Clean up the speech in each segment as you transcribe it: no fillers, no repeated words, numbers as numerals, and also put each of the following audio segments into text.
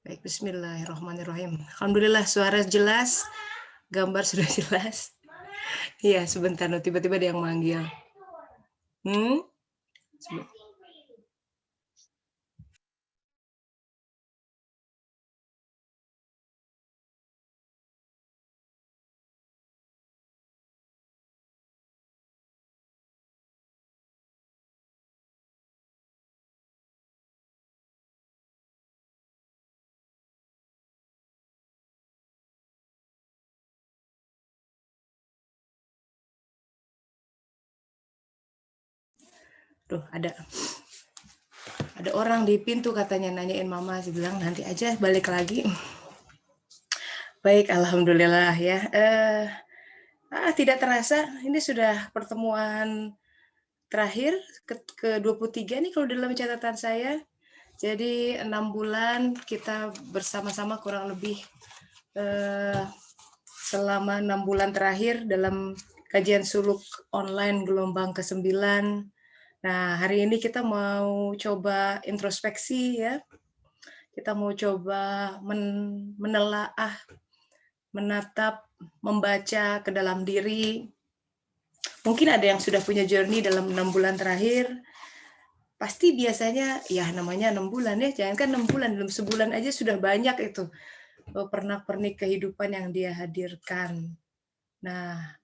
Baik, bismillahirrahmanirrahim. Alhamdulillah suara jelas, gambar sudah jelas. Iya, sebentar loh, tiba-tiba ada yang manggil. Hmm? Tuh, ada orang di pintu katanya nanyain mama, saya bilang nanti aja balik lagi. Baik, alhamdulillah ya. Tidak terasa ini sudah pertemuan terakhir ke-23 nih kalau dalam catatan saya. Jadi 6 bulan kita bersama-sama kurang lebih selama 6 bulan terakhir dalam kajian suluk online gelombang ke-9. Nah, hari ini kita mau coba introspeksi ya. Kita mau coba menelaah, menatap, membaca ke dalam diri. Mungkin ada yang sudah punya journey dalam 6 bulan terakhir. Pasti biasanya ya namanya 6 bulan ya, jangan kan 6 bulan, dalam sebulan aja sudah banyak itu pernak-pernik kehidupan yang dia hadirkan. Nah,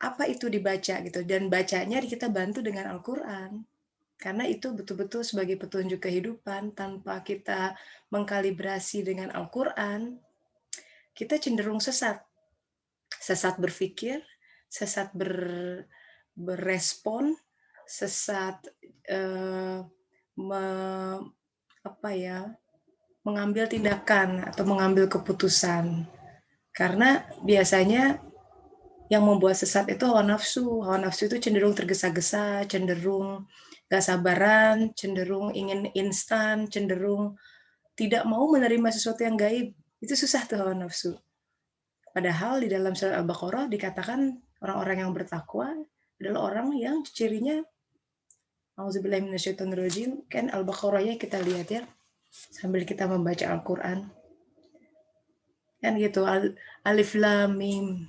apa itu dibaca gitu, dan bacanya kita bantu dengan Al-Quran. Karena itu betul-betul sebagai petunjuk kehidupan. Tanpa kita mengkalibrasi dengan Al-Quran, kita cenderung sesat. Sesat berpikir, sesat berespon, sesat mengambil tindakan atau mengambil keputusan. Karena biasanya yang membuat sesat itu hawa nafsu. Hawa nafsu itu cenderung tergesa-gesa, cenderung gak sabaran, cenderung ingin instan, cenderung tidak mau menerima sesuatu yang gaib. Itu susah tuh hawa nafsu. Padahal di dalam surat Al-Baqarah dikatakan orang-orang yang bertakwa adalah orang yang cirinya, auzubillahi minasyaitonirrajim, kan Al-Baqarahnya kita lihat ya, sambil kita membaca Al-Quran. Kan gitu, Alif Lam Mim.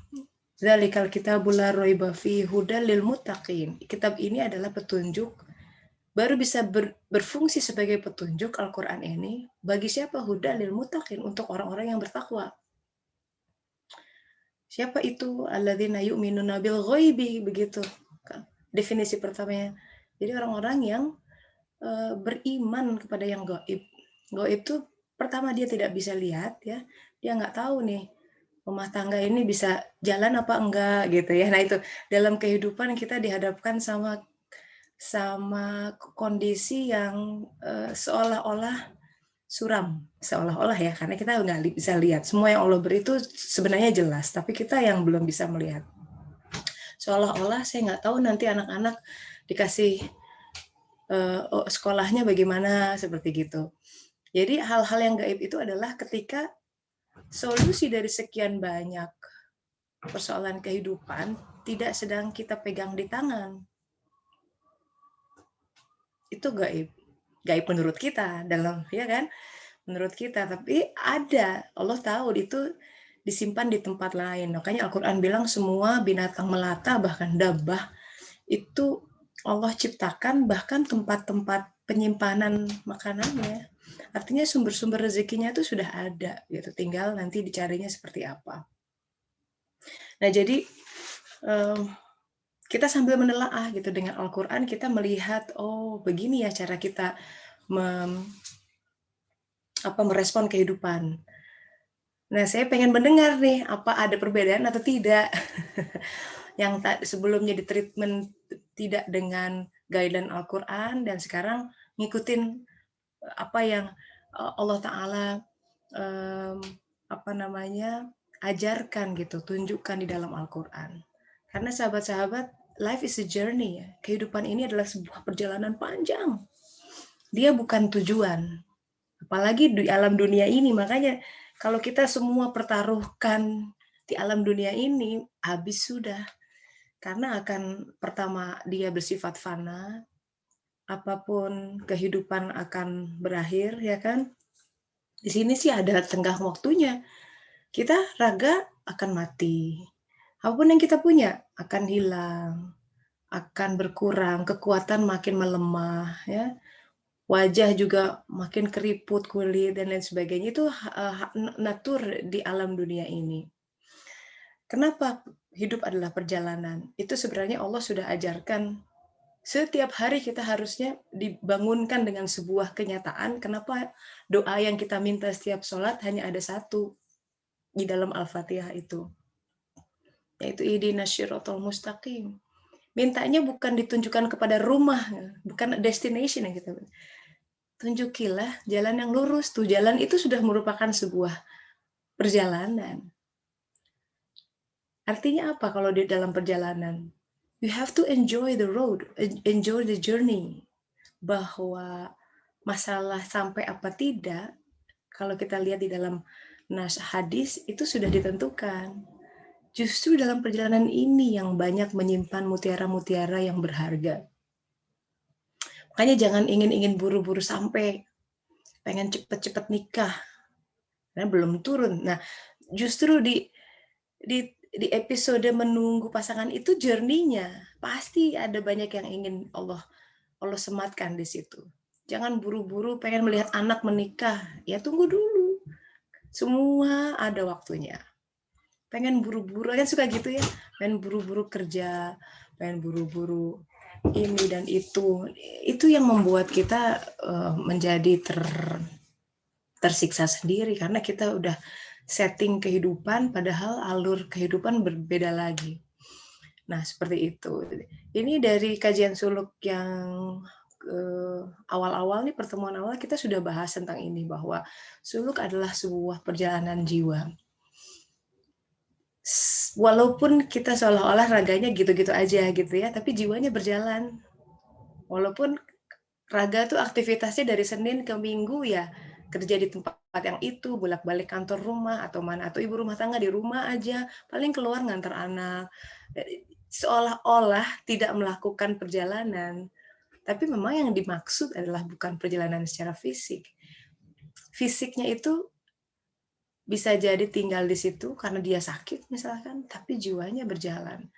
Dzalikal kitabul la raiba fihi hudal lil muttaqin. Kitab ini adalah petunjuk, baru bisa berfungsi sebagai petunjuk Al-Quran ini bagi siapa? Hudal lil muttaqin, untuk orang-orang yang bertakwa. Siapa itu? Alladzina yu'minuna bil ghaibi, begitu definisi pertamanya. Jadi orang-orang yang beriman kepada yang gaib. Gaib itu pertama dia tidak bisa lihat ya, dia nggak tahu nih rumah tangga ini bisa jalan apa enggak gitu ya. Nah itu dalam kehidupan kita dihadapkan sama kondisi yang seolah-olah suram, seolah-olah ya, karena kita nggak bisa lihat. Semua yang Allah beri itu sebenarnya jelas, tapi kita yang belum bisa melihat. Seolah-olah saya nggak tahu nanti anak-anak dikasih sekolahnya bagaimana, seperti gitu. Jadi hal-hal yang gaib itu adalah ketika solusi dari sekian banyak persoalan kehidupan tidak sedang kita pegang di tangan. Itu gaib. Gaib menurut kita, dalam ya kan? Menurut kita, tapi ada, Allah tahu itu disimpan di tempat lain. Makanya Al-Quran bilang semua binatang melata, bahkan dabbah, itu Allah ciptakan bahkan tempat-tempat penyimpanan makanannya. Artinya sumber-sumber rezekinya itu sudah ada, gitu. Tinggal nanti dicarinya seperti apa. Nah, jadi kita sambil menelaah gitu dengan Al-Quran, kita melihat, oh begini ya cara kita merespon kehidupan. Nah, saya pengen mendengar nih, apa ada perbedaan atau tidak. Yang sebelumnya di treatment tidak dengan guideline Al-Quran, dan sekarang ngikutin apa yang Allah Ta'ala ajarkan gitu, tunjukkan di dalam Al-Quran. Karena sahabat-sahabat, life is a journey ya. Kehidupan ini adalah sebuah perjalanan panjang. Dia bukan tujuan. Apalagi di alam dunia ini, makanya kalau kita semua pertaruhkan di alam dunia ini, habis sudah. Karena akan pertama dia bersifat fana, apapun kehidupan akan berakhir, ya kan? Di sini sih ada tenggang waktunya. Kita raga akan mati. Apapun yang kita punya akan hilang, akan berkurang, kekuatan makin melemah, ya. Wajah juga makin keriput, kulit, dan lain sebagainya. Itu natur di alam dunia ini. Kenapa hidup adalah perjalanan? Itu sebenarnya Allah sudah ajarkan. Setiap hari kita harusnya dibangunkan dengan sebuah kenyataan. Kenapa doa yang kita minta setiap sholat hanya ada satu di dalam Al-Fatihah itu, yaitu ihdinas syiratal mustaqim. Mintanya bukan ditunjukkan kepada rumah, bukan destination yang kita. Tunjukilah jalan yang lurus. Tuh jalan itu sudah merupakan sebuah perjalanan. Artinya apa kalau di dalam perjalanan? You have to enjoy the road, enjoy the journey. Bahwa masalah sampai apa tidak, kalau kita lihat di dalam nas hadis itu sudah ditentukan. Justru dalam perjalanan ini yang banyak menyimpan mutiara-mutiara yang berharga. Makanya jangan ingin-ingin buru-buru sampai, pengen cepet-cepet nikah, karena belum turun. Nah, justru di episode menunggu pasangan itu journey-nya pasti ada banyak yang ingin Allah sematkan di situ. Jangan buru-buru pengen melihat anak menikah, ya tunggu dulu. Semua ada waktunya. Pengen buru-buru, kan suka gitu ya, pengen buru-buru kerja, pengen buru-buru ini dan itu yang membuat kita menjadi tersiksa sendiri, karena kita udah setting kehidupan padahal alur kehidupan berbeda lagi. Nah, seperti itu. Ini dari kajian suluk yang awal-awal nih, pertemuan awal kita sudah bahas tentang ini, bahwa suluk adalah sebuah perjalanan jiwa. Walaupun kita seolah-olah raganya gitu-gitu aja gitu ya, tapi jiwanya berjalan. Walaupun raga tuh aktivitasnya dari Senin ke Minggu ya, kerja di tempat yang itu, bolak-balik kantor rumah atau mana, atau ibu rumah tangga di rumah aja, paling keluar ngantar anak. Seolah-olah tidak melakukan perjalanan, tapi memang yang dimaksud adalah bukan perjalanan secara fisik. Fisiknya itu bisa jadi tinggal di situ karena dia sakit misalkan, tapi jiwanya berjalan.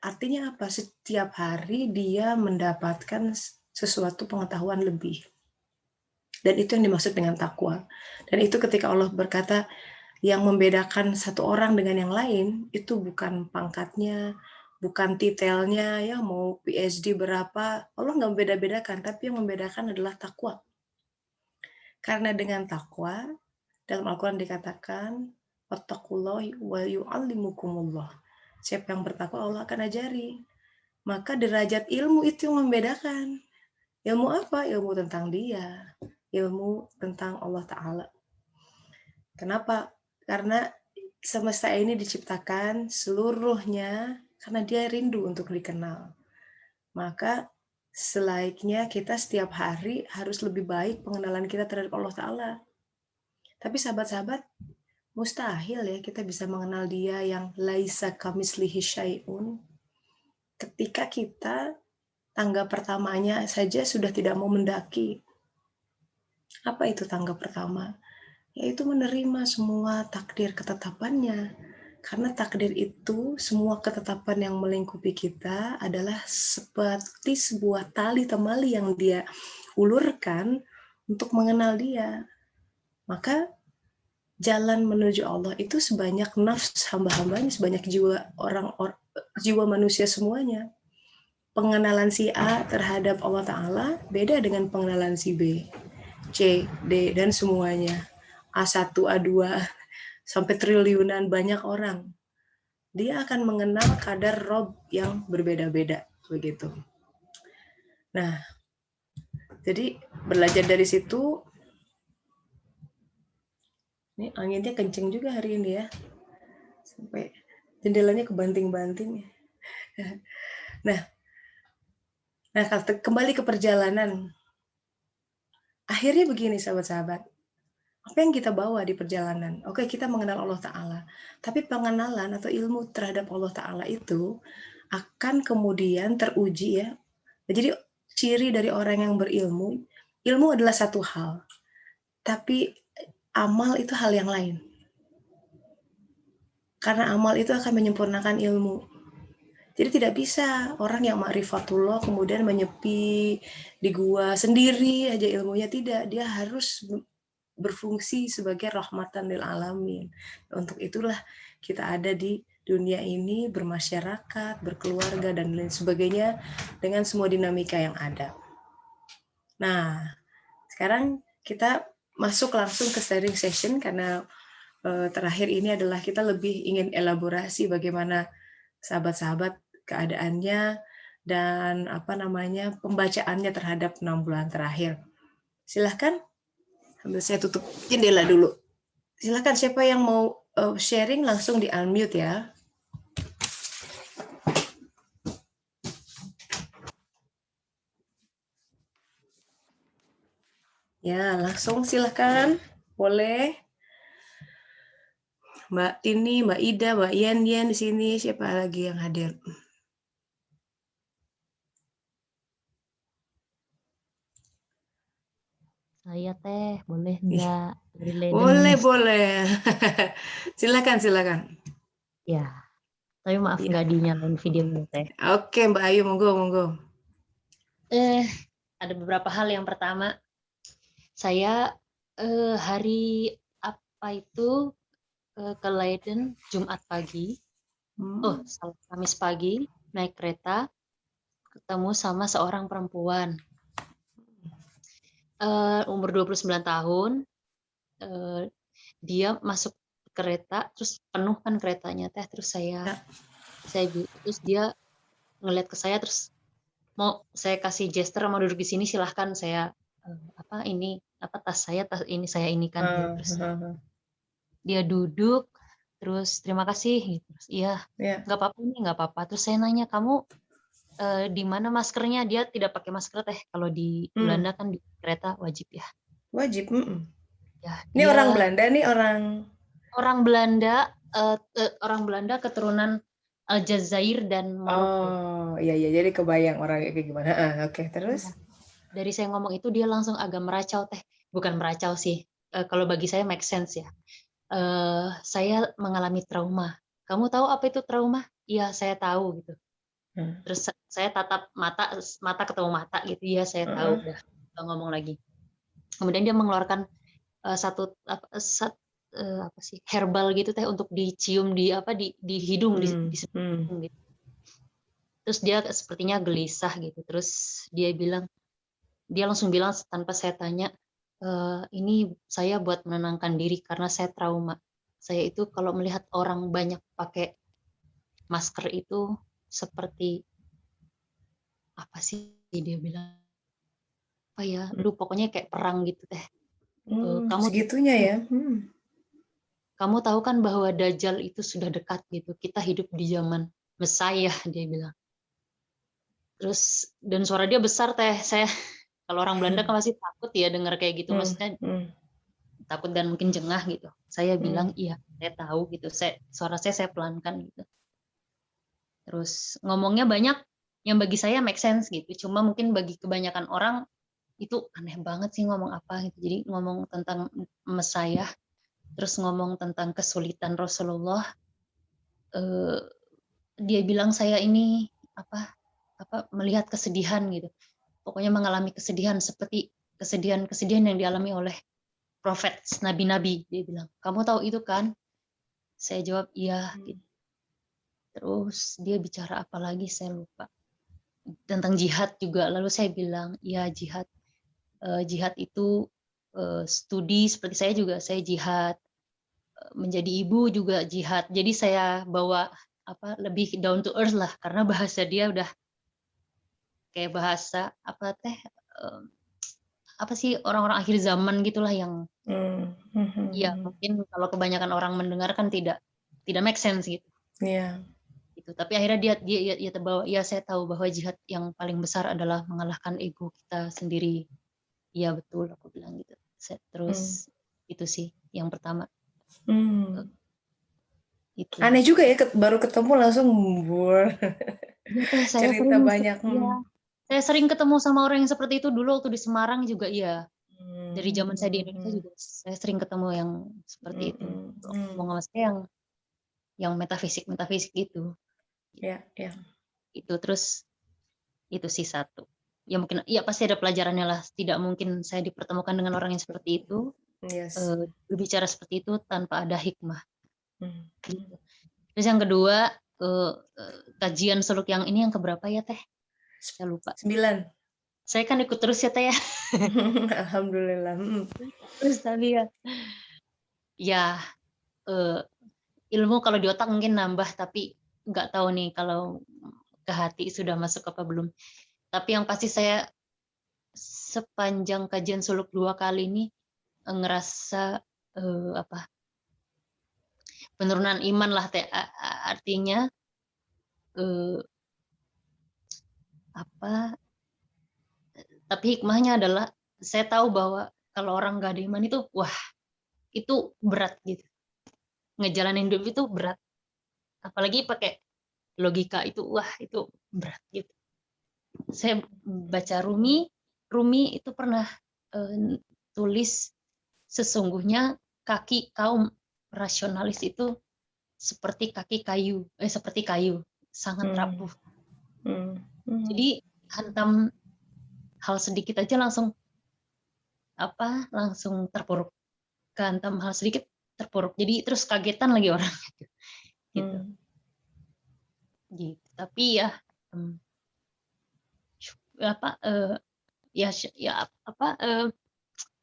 Artinya apa? Setiap hari dia mendapatkan sesuatu pengetahuan lebih. Dan itu yang dimaksud dengan takwa. Dan itu ketika Allah berkata, yang membedakan satu orang dengan yang lain, itu bukan pangkatnya, bukan titelnya, ya mau PhD berapa, Allah nggak membeda-bedakan, tapi yang membedakan adalah takwa. Karena dengan takwa, dalam Al-Quran dikatakan, wattaqullahi wa yu'allimukumullah. Siapa yang bertakwa, Allah akan ajari. Maka derajat ilmu itu yang membedakan. Ilmu apa? Ilmu tentang dia. Ilmu tentang Allah Ta'ala. Kenapa? Karena semesta ini diciptakan seluruhnya karena dia rindu untuk dikenal. Maka selaiknya kita setiap hari harus lebih baik pengenalan kita terhadap Allah Ta'ala. Tapi sahabat-sahabat, mustahil ya kita bisa mengenal dia yang laisa kamislihi syai'un ketika kita tangga pertamanya saja sudah tidak mau mendaki. Apa itu tangga pertama? Yaitu menerima semua takdir ketetapannya. Karena takdir itu, semua ketetapan yang melingkupi kita adalah seperti sebuah tali temali yang dia ulurkan untuk mengenal dia. Maka jalan menuju Allah itu sebanyak nafs hamba-hambanya, sebanyak jiwa manusia semuanya. Pengenalan si A terhadap Allah Ta'ala beda dengan pengenalan si B, C, D, dan semuanya. A1, A2, sampai triliunan banyak orang. Dia akan mengenal kadar Rob yang berbeda-beda. Begitu. Nah, jadi belajar dari situ, ini anginnya kenceng juga hari ini ya. Sampai jendelanya kebanting-banting. Nah, kembali ke perjalanan. Akhirnya begini sahabat-sahabat. Apa yang kita bawa di perjalanan? Oke, kita mengenal Allah Ta'ala. Tapi pengenalan atau ilmu terhadap Allah Ta'ala itu akan kemudian teruji ya. Jadi ciri dari orang yang berilmu, ilmu adalah satu hal. Tapi amal itu hal yang lain. Karena amal itu akan menyempurnakan ilmu. Jadi tidak bisa orang yang ma'rifatullah kemudian menyepi di gua sendiri aja ilmunya, tidak. Dia harus berfungsi sebagai rahmatan lil alamin. Untuk itulah kita ada di dunia ini, bermasyarakat, berkeluarga, dan lain sebagainya dengan semua dinamika yang ada. Nah, sekarang kita masuk langsung ke sharing session karena terakhir ini adalah kita lebih ingin elaborasi bagaimana sahabat-sahabat keadaannya dan pembacaannya terhadap 6 bulan terakhir. Silahkan, sambil saya tutup jendela dulu. Silahkan siapa yang mau sharing langsung di unmute ya. Ya, langsung silahkan. Boleh. Mbak Tini, Mbak Ida, Mbak Yen di sini. Siapa lagi yang hadir? Saya Teh, boleh enggak? Boleh. Silakan. Ya, tapi maaf Ya. nggak dinyalain videonya Teh. Oke, Mbak Ayu, monggo. Ada beberapa hal. Yang pertama, saya hari apa itu ke Leiden Jumat pagi. Kamis pagi naik kereta ketemu sama seorang perempuan. Umur 29 tahun. Dia masuk kereta terus penuh kan keretanya Teh, terus terus dia ngeliat ke saya, terus mau saya kasih gesture mau duduk di sini, silahkan, saya tas ini saya ini kan gitu. Terus dia duduk, terus terima kasih gitu. Terus iya, nggak apa-apa. Terus saya nanya, kamu di mana maskernya? Dia tidak pakai masker Teh, kalau di Belanda kan di kereta wajib ya. Wajib. Ya, ini orang Belanda nih, orang Belanda keturunan Aljazair dan Maroko. Oh iya, jadi kebayang orangnya kayak gimana. Oke, terus? Dari saya ngomong itu dia langsung agak meracau Teh. Bukan meracau sih, kalau bagi saya make sense ya. Saya mengalami trauma. Kamu tahu apa itu trauma? Iya, saya tahu gitu. Terus saya tatap mata ketemu mata gitu. Iya, saya tahu. Udah nggak ngomong lagi. Kemudian dia mengeluarkan herbal gitu Teh, untuk dicium di hidung, di hidung gitu. Terus dia sepertinya gelisah gitu. Terus dia langsung bilang tanpa saya tanya, ini saya buat menenangkan diri karena saya trauma. Saya itu kalau melihat orang banyak pakai masker itu seperti apa sih dia bilang, pokoknya kayak perang gitu Teh. Segitunya ya. Kamu tahu kan bahwa Dajjal itu sudah dekat gitu. Kita hidup di zaman Mesiah, dia bilang. Terus dan suara dia besar Teh. Saya kalau orang Belanda kan pasti takut ya dengar kayak gitu. Maksudnya takut dan mungkin jengah gitu. Saya bilang iya, saya tahu gitu. Suara saya pelankan gitu. Terus ngomongnya banyak yang bagi saya make sense gitu. Cuma mungkin bagi kebanyakan orang itu aneh banget sih ngomong apa gitu. Jadi ngomong tentang Mesiah, terus ngomong tentang kesulitan Rasulullah. Dia bilang saya ini melihat kesedihan gitu. Pokoknya mengalami kesedihan seperti kesedihan yang dialami oleh prophet, nabi-nabi. Dia bilang, kamu tahu itu kan? Saya jawab iya. Gitu. Terus dia bicara apa lagi saya lupa. Tentang jihad juga. Lalu saya bilang, iya jihad. Jihad itu studi seperti saya juga, saya jihad. Menjadi ibu juga jihad. Jadi saya bawa lebih down to earth lah, karena bahasa dia udah kayak bahasa orang-orang akhir zaman gitulah, yang ya mungkin kalau kebanyakan orang mendengar kan tidak make sense gitu. Gitu. Tapi akhirnya dia terbawa, ya saya tahu bahwa jihad yang paling besar adalah mengalahkan ego kita sendiri. Iya betul, aku bilang gitu. Terus itu sih yang pertama. Itu. Aneh juga ya, baru ketemu langsung Saya cerita banyak. Saya sering ketemu sama orang yang seperti itu dulu waktu di Semarang juga, iya. Dari zaman saya di Hmm, Indonesia juga saya sering ketemu yang seperti itu. Ngomong sama saya yang metafisik gitu. ya, ya. Itu terus itu sih satu. Ya mungkin ya pasti ada pelajarannya lah. Tidak mungkin saya dipertemukan dengan orang yang seperti itu, Yes. berbicara seperti itu tanpa ada hikmah. Hmm. Gitu. Terus yang kedua, kajian seluk yang ini yang keberapa ya Teh? Saya lupa. 9. Saya kan ikut terus ya Teh ya. Alhamdulillah. Terus tadi ya, ya eh, ilmu kalau di otak mungkin nambah, tapi nggak tahu nih kalau ke hati sudah masuk apa belum. Tapi yang pasti saya sepanjang kajian suluk 2 kali ini ngerasa apa penurunan iman lah Teh. Artinya eh, apa? Tapi hikmahnya adalah saya tahu bahwa kalau orang nggak ada iman itu, wah itu berat gitu. Ngejalanin hidup itu berat. Apalagi pakai logika itu, wah itu berat gitu. Saya baca Rumi itu pernah tulis sesungguhnya kaki kaum rasionalis itu seperti kayu sangat rapuh. Jadi hantam hal sedikit aja langsung terpuruk. Hantam hal sedikit terpuruk. Jadi terus kagetan lagi orang gitu. Gitu. Tapi ya apa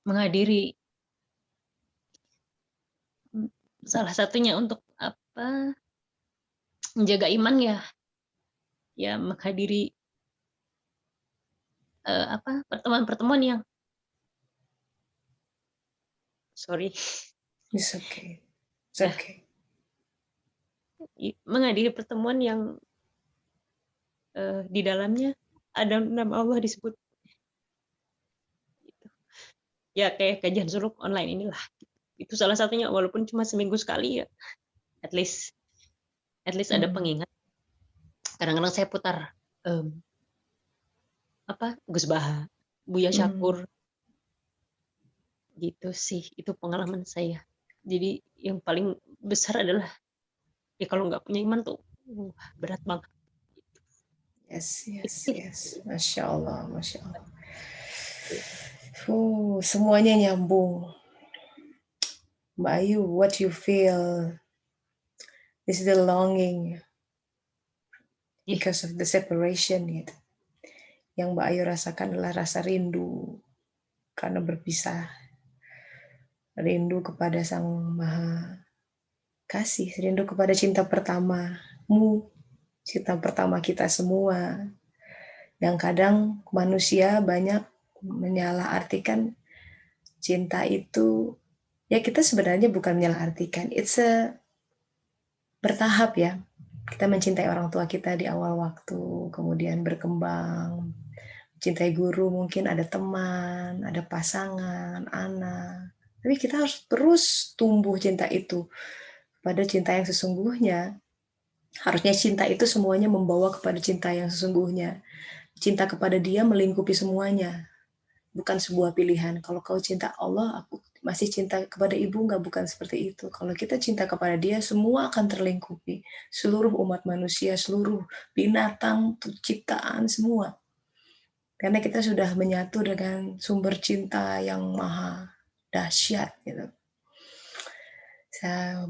menghadiri salah satunya untuk apa menjaga iman ya menghadiri apa pertemuan-pertemuan yang It's okay. It's okay. menghadiri pertemuan yang di dalamnya ada nama Allah disebut. Gitu. Ya kayak kajian suluk online inilah. Itu salah satunya walaupun cuma seminggu sekali ya. At least ada pengingat. Kadang-kadang saya putar Gus Baha, Buya Syakur. Gitu sih, itu pengalaman saya. Jadi yang paling besar adalah ya kalau nggak punya iman tuh berat banget. Yes. Masya Allah. Semuanya nyambung. Mbak Ayu, what you feel is the longing because of the separation gitu. Yang Mbak Ayu rasakan adalah rasa rindu karena berpisah. Rindu kepada Sang Maha Kasih, rindu kepada cinta pertamamu, cinta pertama kita semua. Yang kadang manusia banyak menyalahartikan cinta itu, ya kita sebenarnya bukan menyalahartikan, it's bertahap ya. Kita mencintai orang tua kita di awal waktu, kemudian berkembang, cintai guru, mungkin ada teman, ada pasangan, anak. Tapi kita harus terus tumbuh cinta itu pada cinta yang sesungguhnya. Harusnya cinta itu semuanya membawa kepada cinta yang sesungguhnya. Cinta kepada Dia melingkupi semuanya, bukan sebuah pilihan. Kalau kau cinta Allah, aku masih cinta kepada ibu, nggak, bukan seperti itu. Kalau kita cinta kepada Dia, semua akan terlingkupi. Seluruh umat manusia, seluruh binatang, ciptaan, semua. Karena kita sudah menyatu dengan sumber cinta yang maha dahsyat gitu.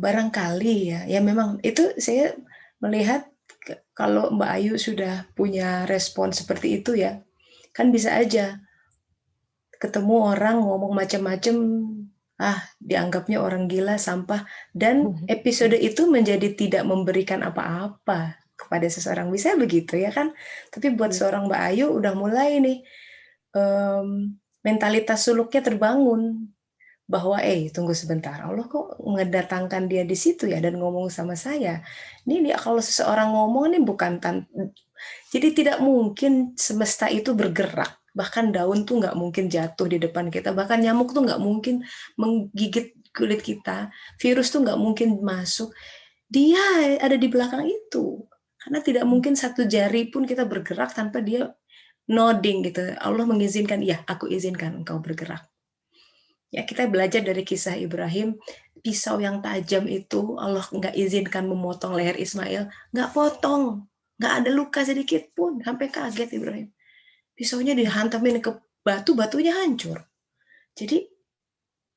Barangkali ya memang itu saya melihat kalau Mbak Ayu sudah punya respon seperti itu ya, kan bisa aja ketemu orang ngomong macam-macam, dianggapnya orang gila, sampah, dan episode itu menjadi tidak memberikan apa-apa kepada seseorang, bisa begitu ya kan? Tapi buat seorang Mbak Ayu udah mulai nih mentalitas suluknya terbangun bahwa tunggu sebentar, Allah kok mendatangkan dia di situ ya dan ngomong sama saya. Ini dia kalau seseorang ngomong ini bukan jadi tidak mungkin semesta itu bergerak. Bahkan daun tuh nggak mungkin jatuh di depan kita. Bahkan nyamuk tuh nggak mungkin menggigit kulit kita. Virus tuh nggak mungkin masuk. Dia ada di belakang itu. Karena tidak mungkin satu jari pun kita bergerak tanpa dia nodding gitu. Allah mengizinkan, ya aku izinkan engkau bergerak. Ya, kita belajar dari kisah Ibrahim, pisau yang tajam itu Allah nggak izinkan memotong leher Ismail, nggak potong, nggak ada luka sedikit pun, sampai kaget Ibrahim. Pisaunya dihantamin ke batu, batunya hancur. Jadi,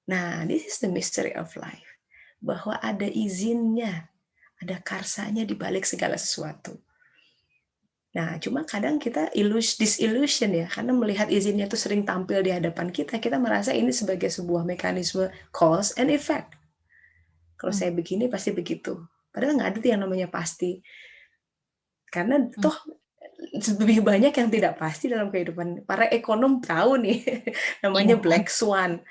nah, this is the mystery of life. Bahwa ada izinnya, ada karsanya di balik segala sesuatu. Nah, cuma kadang kita disillusion ya, karena melihat izinnya itu sering tampil di hadapan kita, kita merasa ini sebagai sebuah mekanisme cause and effect. Kalau saya begini pasti begitu. Padahal nggak ada yang namanya pasti. Karena toh lebih banyak yang tidak pasti dalam kehidupan. Para ekonom tahu nih, namanya Iya. black swan.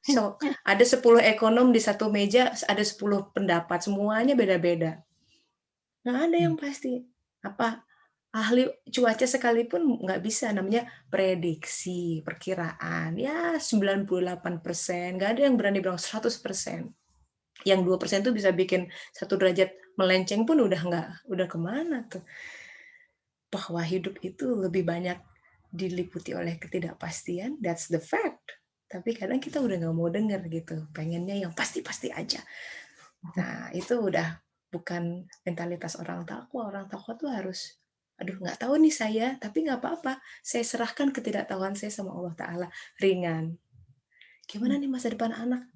So, ada 10 ekonom di satu meja, ada 10 pendapat, semuanya beda-beda. Nggak ada yang pasti. Apa ahli cuaca sekalipun nggak bisa, namanya prediksi, perkiraan. Ya 98%, nggak ada yang berani bilang 100%. Yang 2% tuh bisa bikin 1 derajat melenceng pun udah kemana tuh. Bahwa hidup itu lebih banyak diliputi oleh ketidakpastian, that's the fact. Tapi kadang kita udah nggak mau denger gitu, pengennya yang pasti-pasti aja. Nah, itu udah bukan mentalitas orang takwa. Orang takwa tuh harus, aduh nggak tahu nih saya, tapi nggak apa-apa. Saya serahkan ketidaktahuan saya sama Allah Ta'ala. Ringan. Gimana nih masa depan anak?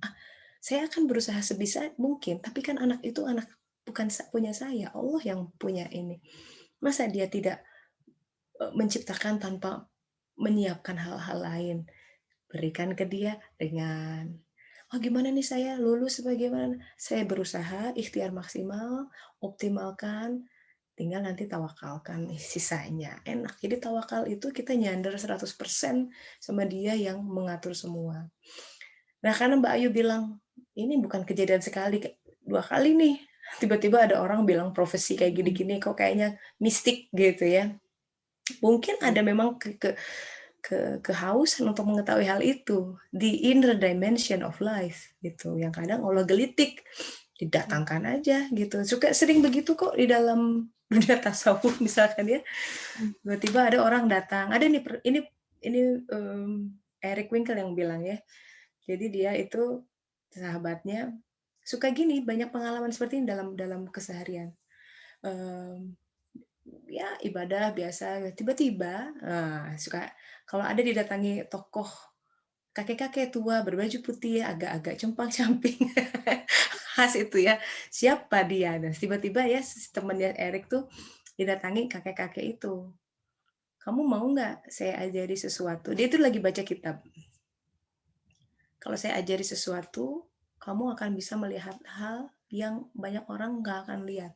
Saya akan berusaha sebisa mungkin, tapi kan anak itu anak bukan punya saya. Allah yang punya ini. Masa dia tidak menciptakan tanpa menyiapkan hal-hal lain? Berikan ke dia dengan, oh gimana nih saya lulus bagaimana? Saya berusaha ikhtiar maksimal, optimalkan, tinggal nanti tawakalkan sisanya. Enak. Jadi tawakal itu kita nyandar 100% sama dia yang mengatur semua. Nah, karena Mbak Ayu bilang, ini bukan kejadian sekali, 2 kali nih. Tiba-tiba ada orang bilang profesi kayak gini-gini kok kayaknya mistik gitu ya. Mungkin ada memang kehausan untuk mengetahui hal itu, the inner dimension of life gitu, yang kadang Allah gelitik, didatangkan aja gitu. Suka sering begitu kok di dalam dunia tasawuf misalkan ya. Tiba-tiba ada orang datang, ada nih ini Eric Winkel yang bilang ya. Jadi dia itu sahabatnya suka gini, banyak pengalaman seperti ini dalam dalam keseharian. Ya ibadah biasa, tiba-tiba suka kalau ada didatangi tokoh kakek-kakek tua berbaju putih agak-agak compang-camping khas itu ya, siapa dia? Dan tiba-tiba ya temannya Erik tuh didatangi kakek-kakek itu, kamu mau nggak saya ajari sesuatu? Dia itu lagi baca kitab. Kalau saya ajari sesuatu, kamu akan bisa melihat hal yang banyak orang nggak akan lihat.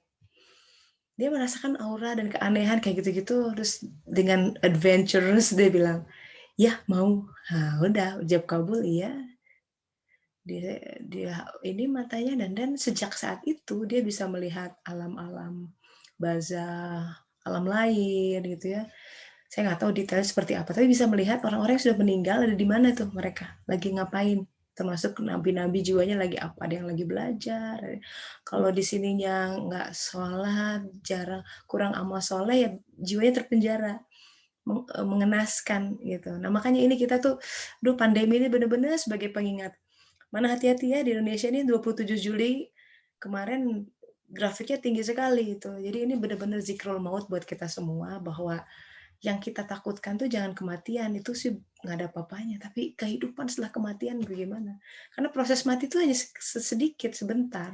Dia merasakan aura dan keanehan kayak gitu-gitu, terus dengan adventurous dia bilang, ya mau. Nah, udah jawab kabul iya. Dia ini matanya dan sejak saat itu dia bisa melihat alam-alam barzah, alam lain gitu ya. Saya nggak tahu detail seperti apa, tapi bisa melihat orang-orang yang sudah meninggal ada di mana tuh mereka, lagi ngapain. Termasuk nabi-nabi jiwanya lagi apa, ada yang lagi belajar. Kalau di sininya nggak sholat, jarang, kurang amal soleh, ya jiwanya terpenjara. Mengenaskan gitu. Nah makanya ini kita tuh, duh pandemi ini bener-bener sebagai pengingat. Mana hati-hati ya di Indonesia ini 27 Juli kemarin grafiknya tinggi sekali gitu. Jadi ini benar-benar zikrul maut buat kita semua bahwa yang kita takutkan tuh jangan kematian, itu sih nggak ada apa-apanya, tapi kehidupan setelah kematian bagaimana? Karena proses mati itu hanya sedikit, sebentar.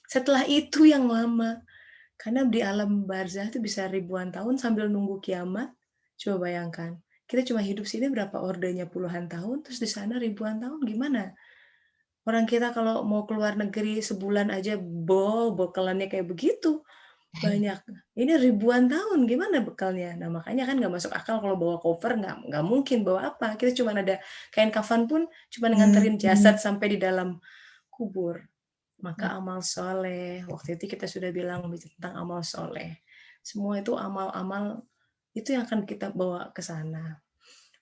Setelah itu yang lama, karena di alam barzah itu bisa ribuan tahun sambil nunggu kiamat. Coba bayangkan, kita cuma hidup sini berapa ordenya puluhan tahun, terus di sana ribuan tahun, gimana? Orang kita kalau mau keluar negeri sebulan aja bekalannya kayak begitu, banyak. Ini ribuan tahun, gimana bekalnya? Nah, makanya kan nggak masuk akal kalau bawa koper, nggak mungkin bawa apa. Kita cuma ada kain kafan pun cuma nganterin jasad sampai di dalam kubur. Maka amal soleh, waktu itu kita sudah bilang tentang amal soleh. Semua itu amal-amal itu yang akan kita bawa ke sana.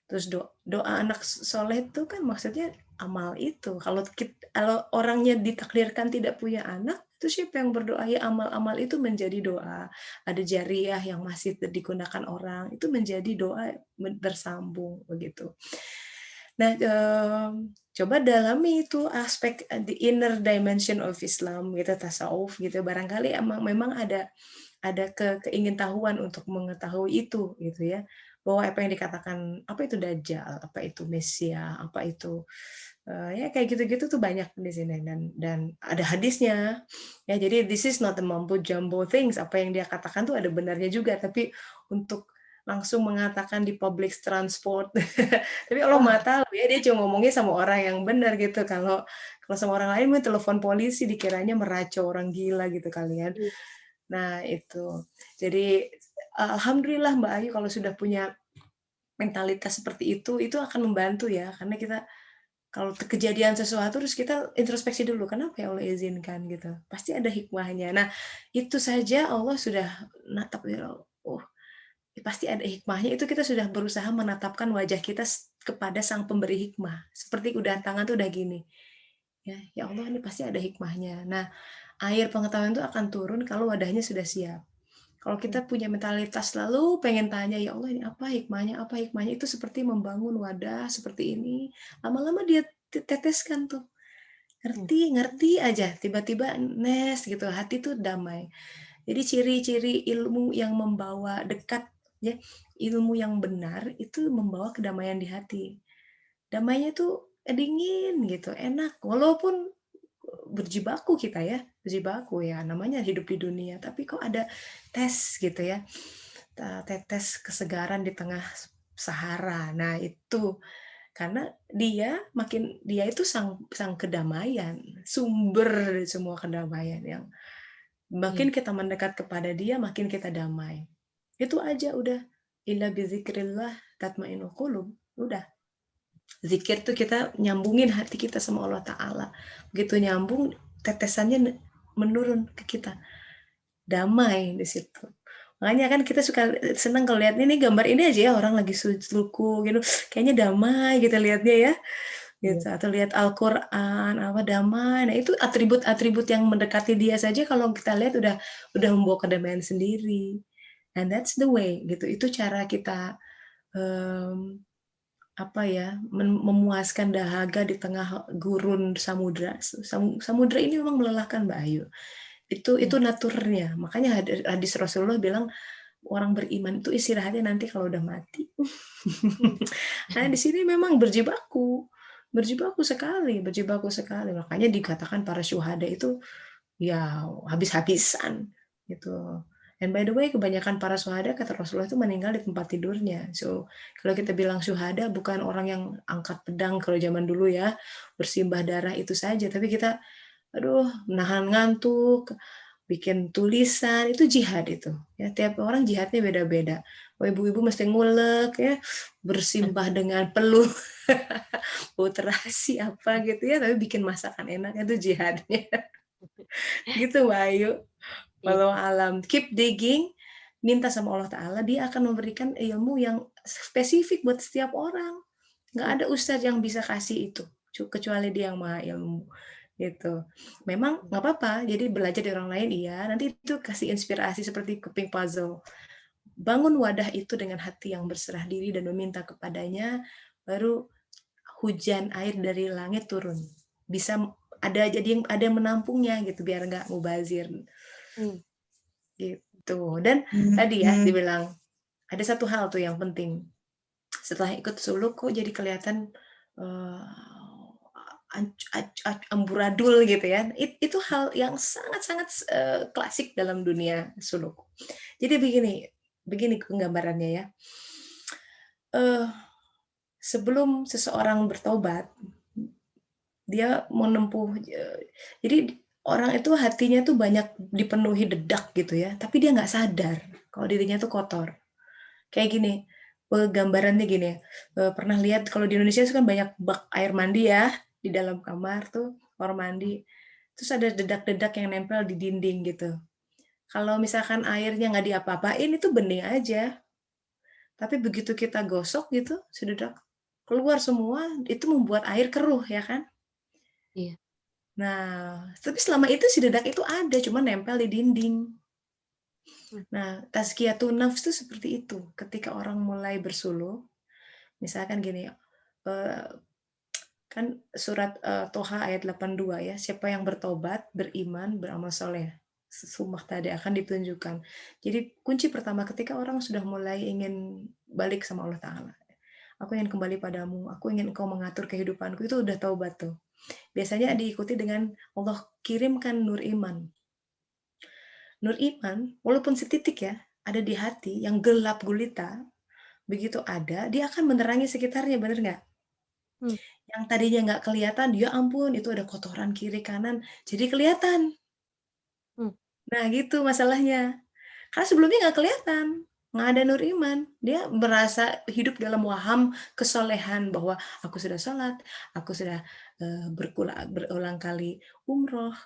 Terus doa anak soleh itu kan maksudnya amal itu. Kalau orangnya ditakdirkan tidak punya anak, itu siapa yang berdoa? Ya amal-amal itu menjadi doa. Ada jariah yang masih digunakan orang, itu menjadi doa bersambung begitu. Nah, coba dalami itu aspek the inner dimension of Islam gitu, tasawuf gitu. Barangkali emang memang ada keingintahuan untuk mengetahui itu gitu ya. Bahwa apa yang dikatakan apa itu Dajjal, apa itu Mesia, apa itu ya kayak gitu-gitu tuh banyak di sini dan ada hadisnya. Ya jadi this is not a mumbo jumbo things. Apa yang dia katakan tuh ada benarnya juga, tapi untuk langsung mengatakan di public transport. Tapi Allah Wah, Maha tahu ya, dia cuma ngomongnya sama orang yang benar gitu. Kalau sama orang lain mungkin telepon polisi dikiranya meracau orang gila gitu kalian. iya, Nah, itu. Jadi alhamdulillah Mbak Ayu kalau sudah punya mentalitas seperti itu akan membantu ya, karena kita kalau kejadian sesuatu terus kita introspeksi dulu, kenapa ya Allah izinkan gitu. Pasti ada hikmahnya. Nah, itu saja Allah sudah natap ya, oh, pasti ada hikmahnya. Itu kita sudah berusaha menatapkan wajah kita kepada Sang Pemberi hikmah. Seperti udah tangan tuh udah gini. Ya Allah ini pasti ada hikmahnya. Nah, air pengetahuan itu akan turun kalau wadahnya sudah siap. Kalau hmm, kita punya mentalitas selalu pengen tanya, ya Allah ini apa hikmahnya, itu seperti membangun wadah seperti ini. Lama-lama dia teteskan tuh. hmm, Ngerti aja, tiba-tiba nes gitu, hati tuh damai. Jadi ciri-ciri ilmu yang membawa dekat, ya, ilmu yang benar itu membawa kedamaian di hati. Damainya tuh dingin gitu, enak. Walaupun berjibaku kita ya, berjibaku ya, namanya hidup di dunia. Tapi kok ada tes gitu ya, tetes kesegaran di tengah Sahara. Nah itu karena dia itu sang sang kedamaian, sumber dari semua kedamaian yang iya, makin kita mendekat kepada dia, makin kita damai. Itu aja udah. Illa bizikrillah tatma'innul qulub. Udah. Zikir tuh kita nyambungin hati kita sama Allah Ta'ala. Begitu nyambung, tetesannya menurun ke kita. Damai di situ. Makanya kan kita suka seneng kalau lihat ini gambar ini aja ya, orang lagi suku gitu. Kayaknya damai kita lihatnya ya. iya, Gitu. Atau lihat Al-Quran, apa damai. Nah itu atribut-atribut yang mendekati dia saja kalau kita lihat udah membawa kedamaian sendiri. And that's the way gitu. Itu cara kita um, apa ya memuaskan dahaga di tengah gurun samudra. Samudra ini memang melelahkan Mbak Ayu. Itu hmm, naturnya. Makanya hadis Rasulullah bilang orang beriman itu istirahatnya nanti kalau udah mati. hmm, Nah di sini memang berjibaku sekali. Makanya dikatakan para syuhada itu ya habis-habisan gitu. And by the way, kebanyakan para syuhada kata Rasulullah itu meninggal di tempat tidurnya. So, kalau kita bilang syuhada bukan orang yang angkat pedang kalau zaman dulu ya, bersimbah darah itu saja, tapi kita aduh, nahan ngantuk, bikin tulisan, itu jihad itu. Ya, tiap orang jihadnya beda-beda. Oh, ibu-ibu mesti ngulek ya, bersimbah dengan peluh, bau terasi apa gitu ya, tapi bikin masakan enak itu jihadnya. Gitu, Mbak Ayu. iya, Walau alam. Keep digging, minta sama Allah Ta'ala, dia akan memberikan ilmu yang spesifik buat setiap orang. Nggak hmm, ada ustadz yang bisa kasih itu, kecuali dia yang maha ilmu. Gitu. Memang nggak apa-apa, jadi belajar dari orang lain, iya. Nanti itu kasih inspirasi seperti keping puzzle. Bangun wadah itu dengan hati yang berserah diri dan meminta kepadanya, baru hujan air dari langit turun. Bisa ada yang menampungnya gitu, biar nggak mubazir. hmm, Gitu. Dan tadi ya dibilang ada satu hal tuh yang penting. Setelah ikut suluk kok jadi kelihatan amburadul gitu ya. Itu hal yang sangat-sangat klasik dalam dunia suluk. Jadi begini penggambarannya ya. Eh, sebelum seseorang bertobat, dia menempuh jadi orang itu hatinya tuh banyak dipenuhi dedak gitu ya, tapi dia nggak sadar kalau dirinya tuh kotor. Kayak gini, gambarannya gini, pernah lihat kalau di Indonesia itu kan banyak bak air mandi ya, di dalam kamar tuh, kamar mandi. Terus ada dedak-dedak yang nempel di dinding gitu. Kalau misalkan airnya nggak diapa-apain, itu bening aja. Tapi begitu kita gosok gitu, sededak keluar semua, itu membuat air keruh ya kan. iya, Nah, tapi selama itu si dedak itu ada, cuma nempel di dinding. hmm, Nah, tazkiyatun nafs itu seperti itu. Ketika orang mulai bersuluh, misalkan gini, Kan surat Toha ayat 82 ya, siapa yang bertobat, beriman, beramal soleh, sesungguhnya tadi akan ditunjukkan. Jadi kunci pertama ketika orang sudah mulai ingin balik sama Allah Ta'ala. Aku ingin kembali padamu, aku ingin engkau mengatur kehidupanku, itu udah taubat tuh. Biasanya diikuti dengan Allah kirimkan nur iman. Nur iman, walaupun setitik ya, ada di hati yang gelap gulita, begitu ada, dia akan menerangi sekitarnya, bener nggak? Hmm. Yang tadinya nggak kelihatan, ya ampun, itu ada kotoran kiri kanan, jadi kelihatan. Hmm. Nah gitu masalahnya. Karena sebelumnya nggak kelihatan, nggak ada nur iman. Dia merasa hidup dalam waham kesolehan bahwa aku sudah sholat, aku sudah berulang kali umroh,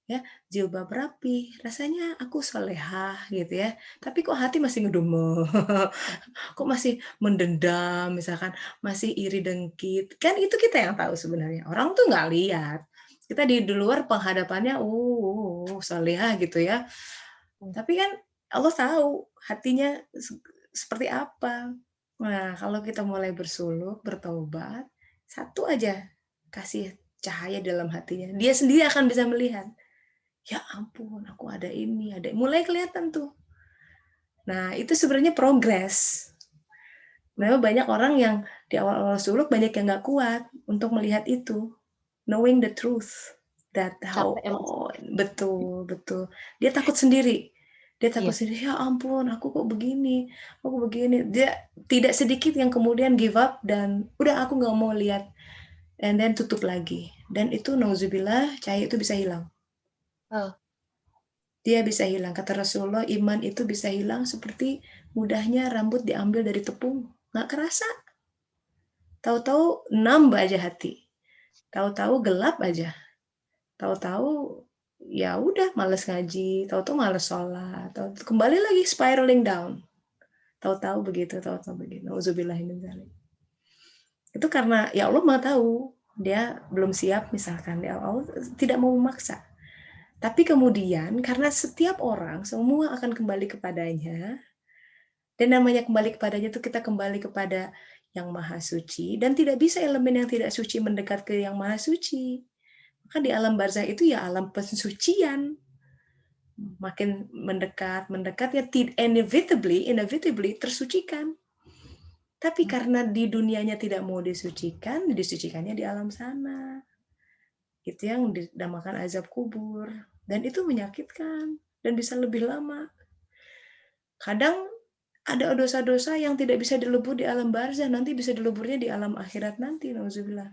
ya jilbab rapi, rasanya aku solehah gitu ya. Tapi kok hati masih ngedumel, kok masih mendendam, misalkan masih iri dengki. Kan itu kita yang tahu sebenarnya. Orang tuh nggak lihat. Kita di luar penghadapannya, solehah gitu ya. Tapi kan Allah tahu hatinya seperti apa. Nah, kalau kita mulai bersuluk, bertobat, satu aja kasih cahaya dalam hatinya. Dia sendiri akan bisa melihat. Ya ampun, aku ada ini, ada mulai kelihatan tuh. Nah, itu sebenarnya progres. Memang banyak orang yang di awal-awal suluk banyak yang nggak kuat untuk melihat itu, knowing the truth, that how Capek ya Mas. betul betul. Dia takut sendiri. Dia takut Iya. sendiri, ya ampun, aku kok begini, aku begini. Dia tidak sedikit yang kemudian give up dan udah aku nggak mau lihat, and then tutup lagi. Dan itu nauzubillah, cahaya itu bisa hilang. Oh. Dia bisa hilang. Kata Rasulullah, iman itu bisa hilang seperti mudahnya rambut diambil dari tepung. Nggak kerasa. Tahu-tahu nambah aja hati. Tahu-tahu gelap aja. Tahu-tahu ya udah males ngaji. Tahu-tahu males sholat. Tahu-tahu kembali lagi spiraling down. Tahu-tahu begitu, tahu-tahu begitu. Nauzubillahi min dzalik. Itu karena ya Allah mau tahu dia belum siap misalkan. Ya Allah tidak mau memaksa. Tapi kemudian karena setiap orang semua akan kembali kepadanya, dan namanya kembali kepadanya itu kita kembali kepada yang maha suci, dan tidak bisa elemen yang tidak suci mendekat ke yang maha suci. Maka di alam barzah itu ya alam pensucian. Makin mendekat ya inevitably tersucikan. Tapi karena di dunianya tidak mau disucikan, disucikannya di alam sana. Itu yang dinamakan azab kubur. Dan itu menyakitkan dan bisa lebih lama. Kadang ada dosa-dosa yang tidak bisa dilebur di alam barzah, nanti bisa dileburnya di alam akhirat nanti, nauzubillah.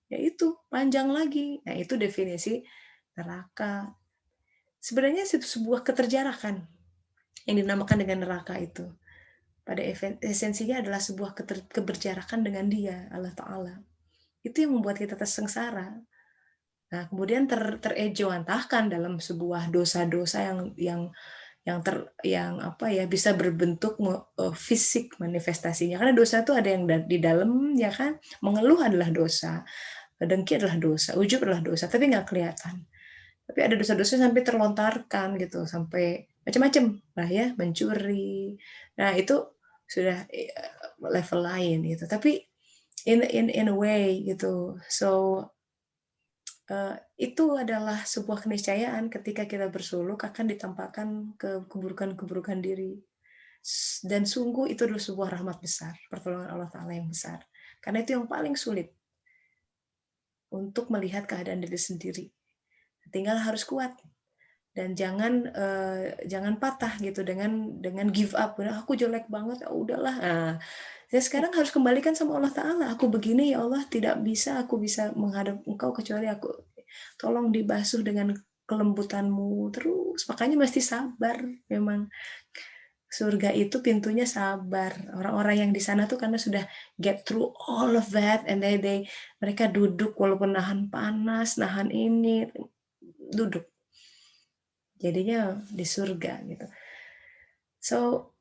Ya itu, panjang lagi. Nah, itu definisi neraka. Sebenarnya sebuah keterjarakan yang dinamakan dengan neraka itu. Pada esensinya adalah sebuah keberjarakan dengan Dia, Allah Ta'ala. Itu yang membuat kita tersengsara. Nah, kemudian terejawantahkan dalam sebuah dosa-dosa yang apa ya bisa berbentuk fisik manifestasinya, karena dosa itu ada yang di dalam ya kan, mengeluh adalah dosa, dengki adalah dosa, ujub adalah dosa, tapi nggak kelihatan. Tapi ada dosa-dosa sampai terlontarkan gitu, sampai macam-macam lah ya, mencuri. Nah itu sudah level lain gitu, tapi in a way gitu. So itu adalah sebuah keniscayaan ketika kita bersuluk akan ditampakkan ke keburukan-keburukan diri. Dan sungguh itu adalah sebuah rahmat besar, pertolongan Allah Ta'ala yang besar. Karena itu yang paling sulit untuk melihat keadaan diri sendiri. Tinggal harus kuat dan jangan patah gitu dengan give up. Aku jelek banget, ya udahlah. Nah, saya sekarang harus kembalikan sama Allah Ta'ala. Aku begini ya Allah, tidak bisa aku bisa menghadap Engkau kecuali aku. Tolong dibasuh dengan kelembutan-Mu terus. Makanya mesti sabar memang. Surga itu pintunya sabar. Orang-orang yang di sana tuh karena sudah get through all of that, and mereka duduk walaupun nahan panas, nahan ini, duduk. Jadinya di surga gitu. So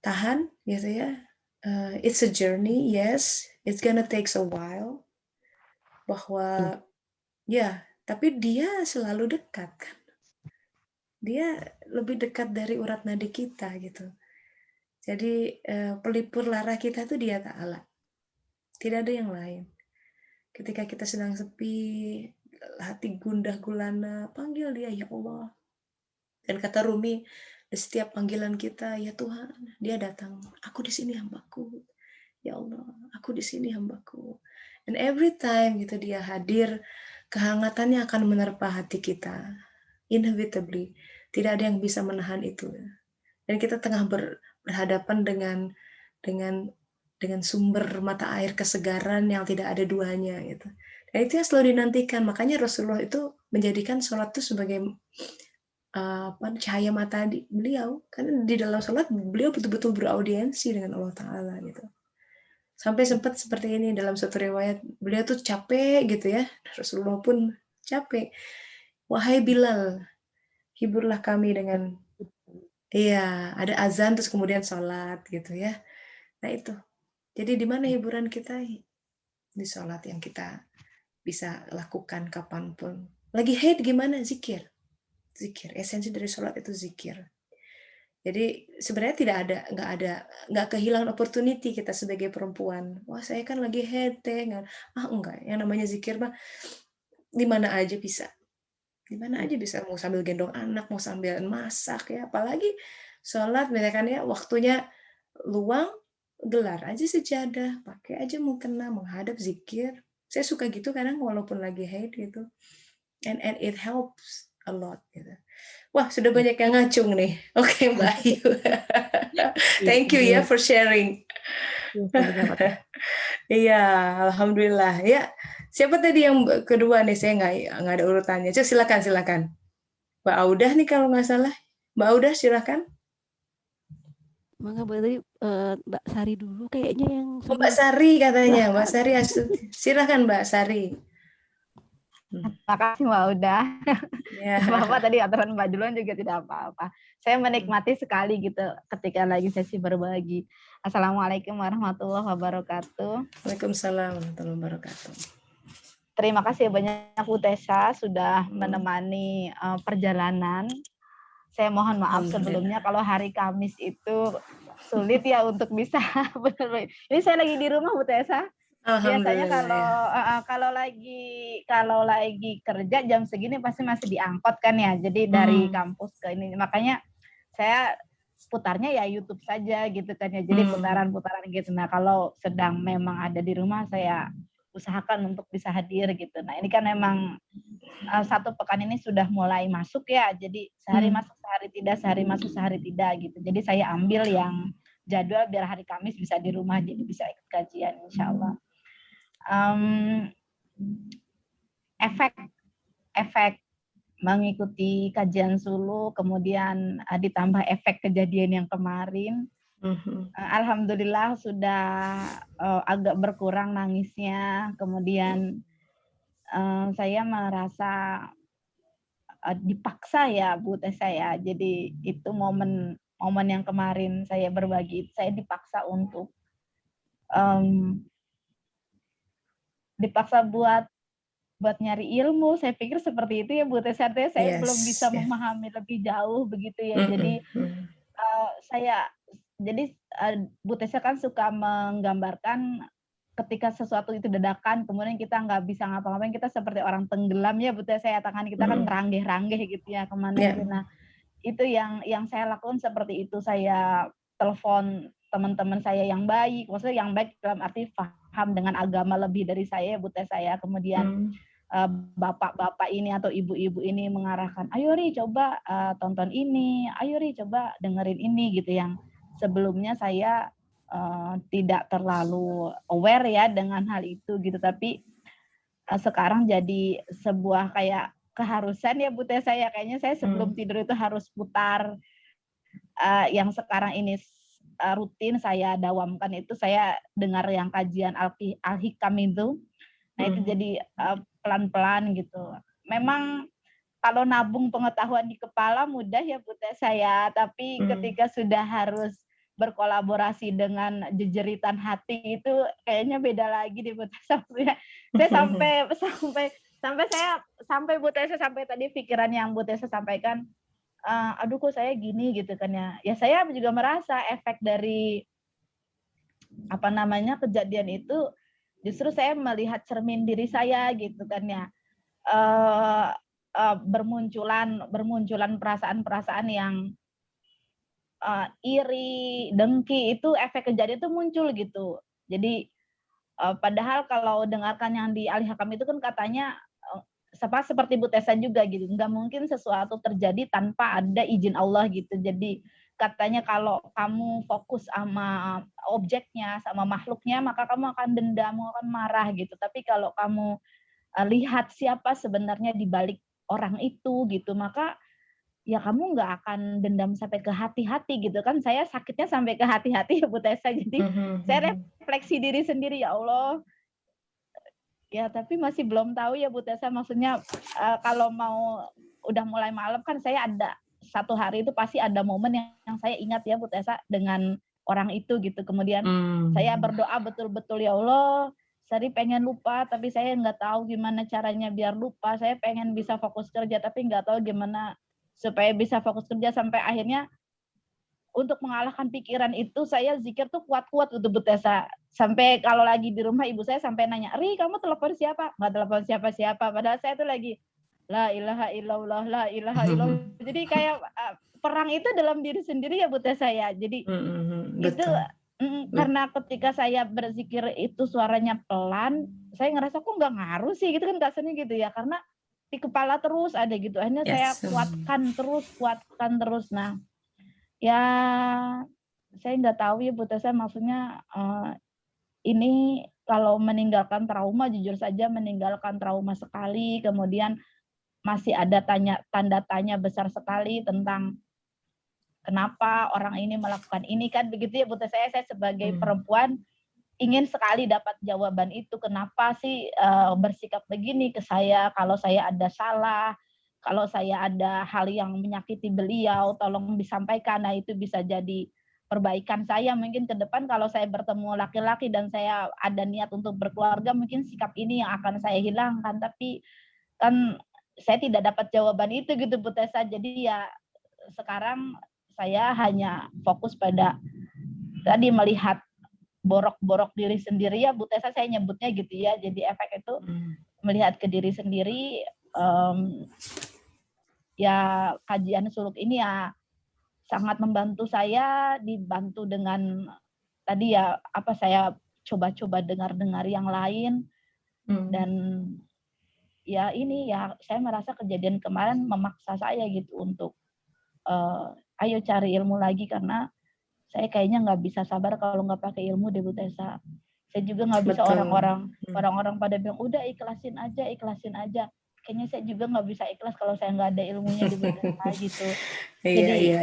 tahan gitu ya. It's a journey, yes. It's gonna take a while. Bahwa ya, tapi dia selalu dekat kan. Dia lebih dekat dari urat nadi kita gitu. Jadi pelipur lara kita tuh Dia Ta'ala. Tidak ada yang lain. Ketika kita sedang sepi, hati gundah gulana, panggil dia, ya Allah. Dan kata Rumi, di setiap panggilan kita, ya Tuhan, dia datang. Aku di sini hambaku. Ya Allah, aku di sini hambaku. And every time gitu dia hadir, kehangatannya akan menerpa hati kita. Inevitably. Tidak ada yang bisa menahan itu. Dan kita tengah berhadapan dengan sumber mata air kesegaran yang tidak ada duanya gitu. Dan itu yang selalu dinantikan. Makanya Rasulullah itu menjadikan sholat itu sebagai cahaya mata beliau. Karena di dalam sholat beliau betul-betul beraudiensi dengan Allah Ta'ala gitu. Sampai sempat seperti ini dalam satu riwayat, beliau tuh capek gitu ya. Rasulullah pun capek. Wahai Bilal, hiburlah kami dengan ada azan terus kemudian sholat gitu ya. Nah itu. Jadi di mana hiburan kita? Di sholat yang kita bisa lakukan kapanpun. Lagi haid gimana? Zikir. Zikir. Esensi dari sholat itu zikir. Jadi sebenarnya nggak kehilangan opportunity kita sebagai perempuan. Wah saya kan lagi haid teh. Enggak. Yang namanya zikir mah di mana aja bisa. Di mana aja bisa. Mau sambil gendong anak, mau sambil masak ya. Apalagi sholat misalkan ya waktunya luang, gelar aja sejadah, pakai aja mukena, menghadap zikir. Saya suka gitu kadang walaupun lagi haid gitu. And it helps a lot gitu. Wah, sudah banyak yang ngacung nih. Oke, Mbak Ayu. Thank you ya for sharing. Iya, alhamdulillah. Ya, siapa tadi yang kedua nih? Saya nggak ada urutannya. Coba silakan. Mbak Audah nih kalau nggak salah. Mbak Audah silakan. Mangga berarti Mbak Sari dulu kayaknya yang Mbak Sari katanya. Mbak Sari Astuti. Silakan Mbak Sari. Terima kasih Mbak Uda. Ya. Bapak tadi aturan Mbak duluan juga tidak apa-apa. Saya menikmati sekali gitu ketika lagi sesi berbagi. Assalamualaikum warahmatullahi wabarakatuh. Waalaikumsalam warahmatullahi wabarakatuh. Terima kasih banyak Bu Tessa sudah menemani perjalanan. Saya mohon maaf sebelumnya kalau hari Kamis itu sulit ya untuk bisa benar. Ini saya lagi di rumah Bu Tessa. Biasanya kalau lagi kerja jam segini pasti masih diangkut kan ya. Jadi dari kampus ke ini, makanya saya putarnya ya YouTube saja gitu kan ya. Jadi putaran-putaran gitu. Nah kalau sedang memang ada di rumah saya usahakan untuk bisa hadir gitu. Nah ini kan memang satu pekan ini sudah mulai masuk ya. Jadi sehari masuk sehari tidak, sehari masuk sehari tidak gitu. Jadi saya ambil yang jadwal biar hari Kamis bisa di rumah jadi bisa ikut kajian insya Allah. Efek mengikuti kajian Sulu, kemudian ditambah efek kejadian yang kemarin. Alhamdulillah sudah agak berkurang nangisnya. Kemudian saya merasa dipaksa ya Bu Tessa ya. Jadi itu momen yang kemarin saya berbagi, saya dipaksa untuk dipaksa buat nyari ilmu. Saya pikir seperti itu ya Bu Tessa. Saya belum bisa memahami lebih jauh begitu ya. Jadi Bu Tessa kan suka menggambarkan ketika sesuatu itu dadakan, kemudian kita nggak bisa ngapa-ngapain, kita seperti orang tenggelam ya Bu Tessa. Tangan kita kan ranggeh-ranggeh gitu ya kemana aja. Nah itu yang saya lakukan seperti itu. Saya telepon teman-teman saya yang baik, maksudnya yang baik dalam arti paham dengan agama lebih dari saya, Bu Tessa ya. Kemudian bapak-bapak ini atau ibu-ibu ini mengarahkan, ayo Ri coba tonton ini, ayo Ri coba dengerin ini gitu, yang sebelumnya saya tidak terlalu aware ya dengan hal itu gitu, tapi sekarang jadi sebuah kayak keharusan ya Bu Tessa ya. Kayaknya saya sebelum tidur itu harus putar yang sekarang ini rutin saya dawamkan, itu saya dengar yang kajian Al-Hikam itu. Nah itu jadi pelan-pelan gitu. Memang kalau nabung pengetahuan di kepala mudah ya Bu Tessa ya, tapi ketika sudah harus berkolaborasi dengan jejeritan hati itu kayaknya beda lagi di Bu Tessa. Saya sampai Bu Tessa, sampai tadi pikiran yang Bu Tessa sampaikan, aduh kok saya gini gitu kan ya. Ya saya juga merasa efek dari kejadian itu justru saya melihat cermin diri saya gitu kan ya. Bermunculan perasaan-perasaan yang iri, dengki, itu efek kejadian itu muncul gitu. Jadi padahal kalau dengarkan yang di Ali Hakam itu kan katanya seperti Bu Tessa juga gitu, nggak mungkin sesuatu terjadi tanpa ada izin Allah gitu. Jadi katanya kalau kamu fokus sama objeknya, sama makhluknya, maka kamu akan dendam, kamu akan marah gitu. Tapi kalau kamu lihat siapa sebenarnya di balik orang itu gitu, maka ya kamu nggak akan dendam sampai ke hati-hati gitu kan. Saya sakitnya sampai ke hati-hati ya Bu Tessa. Jadi saya refleksi diri sendiri, ya Allah. Ya tapi masih belum tahu ya Bu Tessa, maksudnya kalau mau udah mulai malam kan saya ada satu hari itu pasti ada momen yang saya ingat ya Bu Tessa dengan orang itu gitu. Kemudian saya berdoa betul-betul, ya Allah, saya pengen lupa tapi saya nggak tahu gimana caranya biar lupa. Saya pengen bisa fokus kerja tapi nggak tahu gimana supaya bisa fokus kerja. Sampai akhirnya untuk mengalahkan pikiran itu saya zikir tuh kuat-kuat gitu Bu Tessa. Sampai kalau lagi di rumah ibu saya sampai nanya, "Ri, kamu telepon siapa?" Nggak telepon siapa-siapa. Padahal saya tuh lagi la ilaha illallah, la ilaha illallah. Jadi kayak perang itu dalam diri sendiri ya Bu Tessa ya. Jadi itu karena ketika saya berzikir itu suaranya pelan, saya ngerasa kok nggak ngaruh sih gitu kan kasarnya gitu ya. Karena di kepala terus ada gitu. Akhirnya saya kuatkan terus. Nah, ya saya nggak tahu ya Bu Tessa, maksudnya ini kalau meninggalkan trauma, jujur saja meninggalkan trauma sekali, kemudian masih ada tanda tanya besar sekali tentang kenapa orang ini melakukan ini kan begitu ya Bu Tessa. Saya sebagai perempuan ingin sekali dapat jawaban itu, kenapa sih bersikap begini ke saya, kalau saya ada salah, kalau saya ada hal yang menyakiti beliau, tolong disampaikan. Nah itu bisa jadi perbaikan saya mungkin ke depan kalau saya bertemu laki-laki dan saya ada niat untuk berkeluarga, mungkin sikap ini yang akan saya hilangkan. Tapi kan saya tidak dapat jawaban itu gitu Bu Tessa. Jadi ya sekarang saya hanya fokus pada tadi melihat borok-borok diri sendiri ya Bu Tessa, saya nyebutnya gitu ya. Jadi efek itu melihat ke diri sendiri. Ya kajian suluk ini ya sangat membantu saya, dibantu dengan tadi ya saya coba-coba dengar-dengar yang lain. Dan ya ini ya saya merasa kejadian kemarin memaksa saya gitu untuk ayo cari ilmu lagi, karena saya kayaknya nggak bisa sabar kalau nggak pakai ilmu deh Bu Tessa. Saya juga nggak bisa orang-orang pada bilang udah ikhlasin aja. Kayaknya saya juga nggak bisa ikhlas kalau saya nggak ada ilmunya di Bu Tessa gitu. Jadi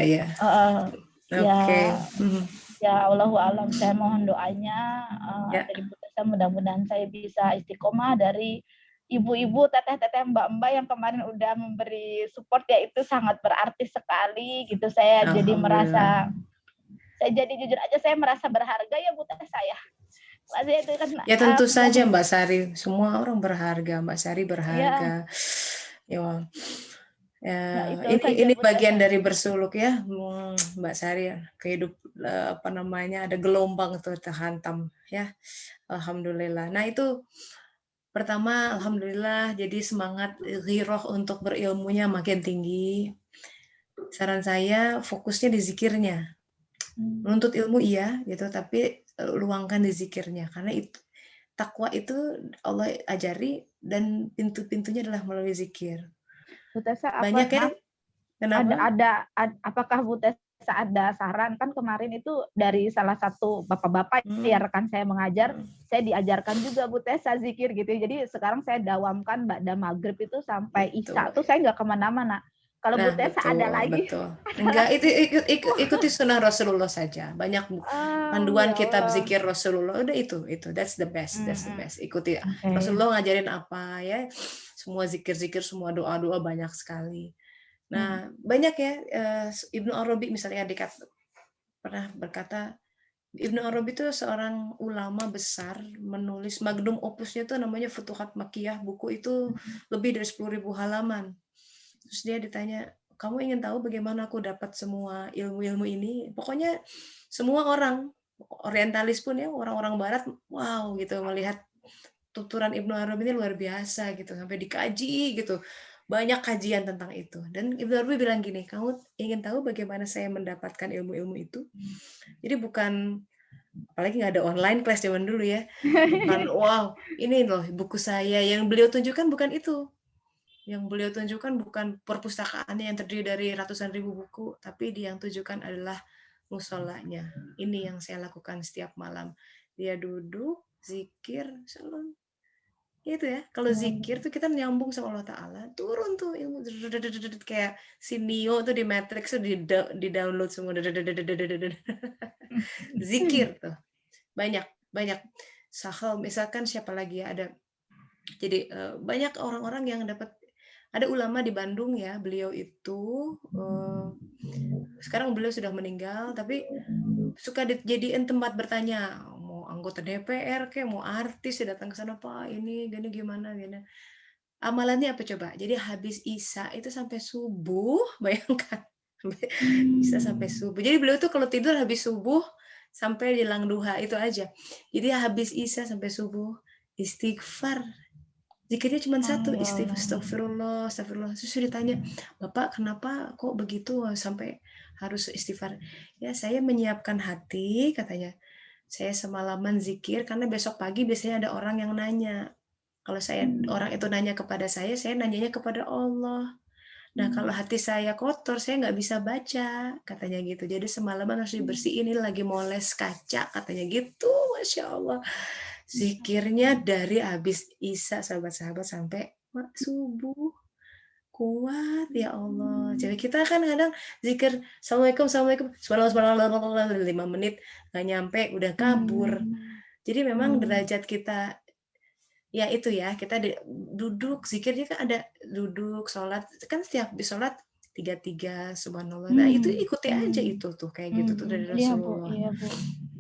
ya Allahu a'lam, saya mohon doanya dari Bu Tessa, mudah-mudahan saya bisa istiqomah dari ibu-ibu, teteh-teteh, mbak-mbak yang kemarin udah memberi support ya, itu sangat berarti sekali gitu. Saya jadi merasa, saya jadi jujur aja saya merasa berharga ya Bu Tessa ya. Itu kan, ya tentu saja Mbak Sari, semua orang berharga, Mbak Sari berharga. Ini bagian dari bersuluk ya Mbak Sari, kehidup ada gelombang tuh terhantam ya. Alhamdulillah. Nah itu pertama alhamdulillah, jadi semangat ghiroh untuk berilmunya makin tinggi. Saran saya fokusnya di zikirnya. Menuntut ilmu iya gitu, tapi luangkan di zikirnya, karena itu takwa itu Allah ajari dan pintu-pintunya adalah melalui zikir. Bu Tessa, banyak ya. Kenapa? Apakah Bu Tessa ada saran? Kan kemarin itu dari salah satu bapak-bapak ya rekan saya mengajar, saya diajarkan juga Bu Tessa zikir gitu. Jadi sekarang saya dawamkan ba'da maghrib itu sampai isya tuh saya nggak kemana-mana. Kalau Bu Tessa ada lagi. Enggak, itu ikuti sunnah Rasulullah saja. Banyak panduan kitab zikir Rasulullah. Udah itu. That's the best. Ikuti. Rasulullah ngajarin apa ya? Semua zikir-zikir, semua doa-doa banyak sekali. Nah, banyak ya. Ibnu Arabi misalnya pernah berkata, Ibnu Arabi itu seorang ulama besar, menulis magnum opusnya itu namanya Futuhat Makkiyah. Buku itu lebih dari 10.000 halaman. Terus dia ditanya, kamu ingin tahu bagaimana aku dapat semua ilmu-ilmu ini? Pokoknya semua orang, orientalis pun ya, orang-orang barat, wow gitu, melihat tuturan Ibnu Arabi ini luar biasa gitu, sampai dikaji gitu. Banyak kajian tentang itu. Dan Ibnu Arabi bilang gini, kamu ingin tahu bagaimana saya mendapatkan ilmu-ilmu itu? Jadi bukan, apalagi nggak ada online class zaman dulu ya, bukan wow ini loh buku saya, yang beliau tunjukkan bukan itu. Yang beliau tunjukkan bukan perpustakaannya yang terdiri dari ratusan ribu buku, tapi yang tunjukkan adalah musolanya. Ini yang saya lakukan setiap malam. Dia duduk, zikir, shalom. Itu ya, kalau zikir tuh kita nyambung sama Allah Ta'ala, turun tuh ilmu kayak si Neo tuh di Matrix tuh di download semua. Zikir tuh banyak Sahel misalkan, siapa lagi ya, ada. Jadi banyak orang-orang yang dapat. Ada ulama di Bandung ya, beliau itu sekarang beliau sudah meninggal, tapi suka dijadiin tempat bertanya, mau anggota DPR kayak mau artis datang ke sana, Pak ini gini gimana gini. Amalannya apa coba? Jadi habis Isya itu sampai subuh, bayangkan. Bisa sampai subuh. Jadi beliau tuh kalau tidur habis subuh sampai jelang duha itu aja. Jadi habis Isya sampai subuh istighfar. Zikirnya cuma satu, astagfirullah, astagfirullah. Terus ditanya, Bapak kenapa kok begitu sampai harus istighfar? Ya saya menyiapkan hati, katanya. Saya semalaman zikir karena besok pagi biasanya ada orang yang nanya. Kalau orang itu nanya kepada saya nanyanya kepada Allah. Nah kalau hati saya kotor, saya nggak bisa baca, katanya gitu. Jadi semalaman harus dibersihin, ini lagi moles kaca, katanya gitu. Masya Allah. Zikirnya dari habis Isya sahabat-sahabat sampai subuh. Kuat ya Allah. Jadi kita kan kadang zikir Assalamualaikum, subhanallah 5 menit nggak nyampe udah kabur. Jadi memang derajat kita ya itu ya, kita duduk zikirnya kan ada duduk sholat kan, setiap di sholat 33 subhanallah. Nah itu ikuti aja itu tuh kayak gitu tuh dari Rasulullah. Iya, Bu.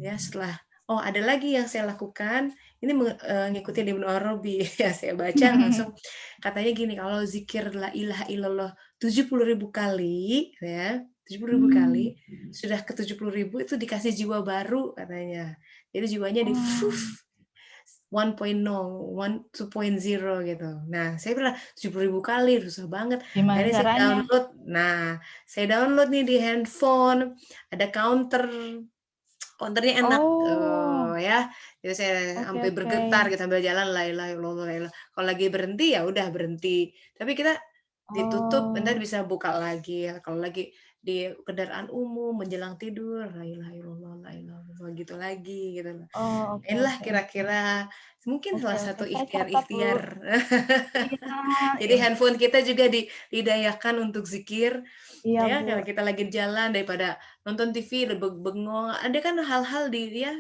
Ya setelah ada lagi yang saya lakukan, ini ngikutin Ibnu Arabi ya, saya baca langsung katanya gini, kalau zikir la ilaha illallah 70.000 kali ya, 70.000 kali, sudah ke 70.000 itu dikasih jiwa baru katanya. Jadi jiwanya di 1.0, 2.0 gitu. Nah, saya pernah 70.000 kali, susah banget. Gimana Akhirnya caranya? saya download nih di handphone, ada counternya enak, ya. Jadi saya sampai bergetar gitu sambil jalan, la ilaha illallah, la ilaha. Kalau lagi berhenti ya udah berhenti. Tapi kita ditutup, ntar bisa buka lagi. Kalau lagi di kendaraan umum menjelang tidur, la ilaha illallah, la ilaha illallah, gitu lagi gitu loh. Inilah kira-kira mungkin salah satu ikhtiar-ikhtiar. Jadi handphone kita juga dihidayakan untuk zikir. Ya, kalau kita lagi jalan daripada nonton TV bengong, ada kan hal-hal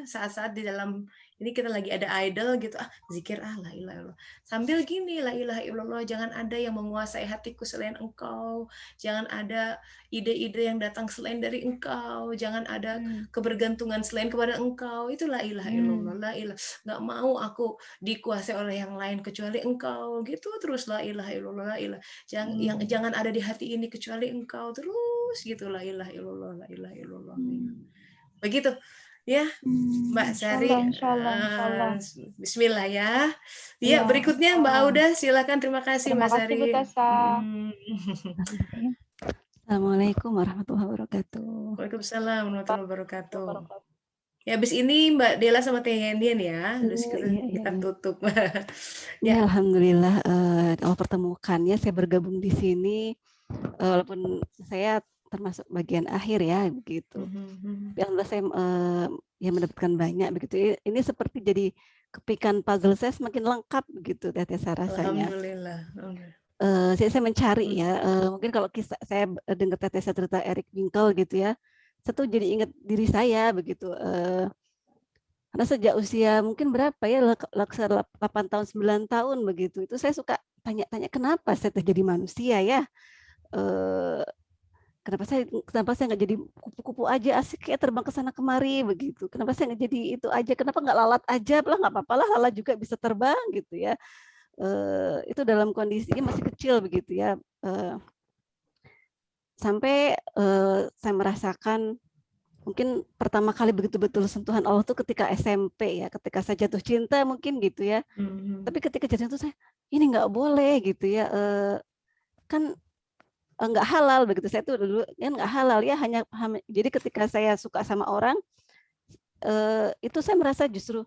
saat-saat di dalam ini kita lagi ada idol gitu, zikir la ilaha illallah. Sambil gini, la ilaha illallah, jangan ada yang menguasai hatiku selain Engkau, jangan ada ide-ide yang datang selain dari Engkau, jangan ada kebergantungan selain kepada Engkau. Itu la ilaha illallah, la ilaha. Nggak mau aku dikuasai oleh yang lain kecuali Engkau, gitu terus la ilaha illallah, la ilaha. Jangan ada di hati ini kecuali Engkau, terus gitu la ilaha illallah, la ilaha illallah. Begitu ya Mbak Sari. Insyaallah. Bismillah ya. Ya, berikutnya Mbak Auda, silakan. Terima kasih Mbak Sari. Assalamualaikum warahmatullahi wabarakatuh. Waalaikumsalam warahmatullahi wabarakatuh. Ya, habis ini Mbak Dela sama Teh Hendian ya, terus kita tutup. Ya, alhamdulillah Allah pertemukannya, saya bergabung di sini walaupun saya termasuk bagian akhir ya begitu. Alhamdulillah saya mendapatkan banyak begitu. Ini seperti jadi kepikan puzzle saya semakin lengkap begitu Teh rasanya. Alhamdulillah. Saya mencari ya, mungkin kalau saya dengar Teh cerita Eric Winkel gitu ya, saya tuh jadi ingat diri saya begitu. Karena sejak usia mungkin berapa ya, 8 tahun 9 tahun begitu, itu saya suka tanya-tanya kenapa saya terjadi manusia ya. Kenapa saya nggak jadi kupu-kupu aja, asik kayak terbang ke sana kemari begitu. Kenapa saya nggak jadi itu aja? Kenapa nggak lalat aja? Lah nggak apa-apa lah, lalat juga bisa terbang gitu ya. Itu dalam kondisinya masih kecil begitu ya. Sampai saya merasakan mungkin pertama kali betul-betul sentuhan Allah tuh ketika SMP ya, ketika saya jatuh cinta mungkin gitu ya. Tapi ketika jatuh cinta saya ini nggak boleh gitu ya, kan nggak halal begitu. Saya tuh dulu kan nggak halal ya, jadi ketika saya suka sama orang itu saya merasa justru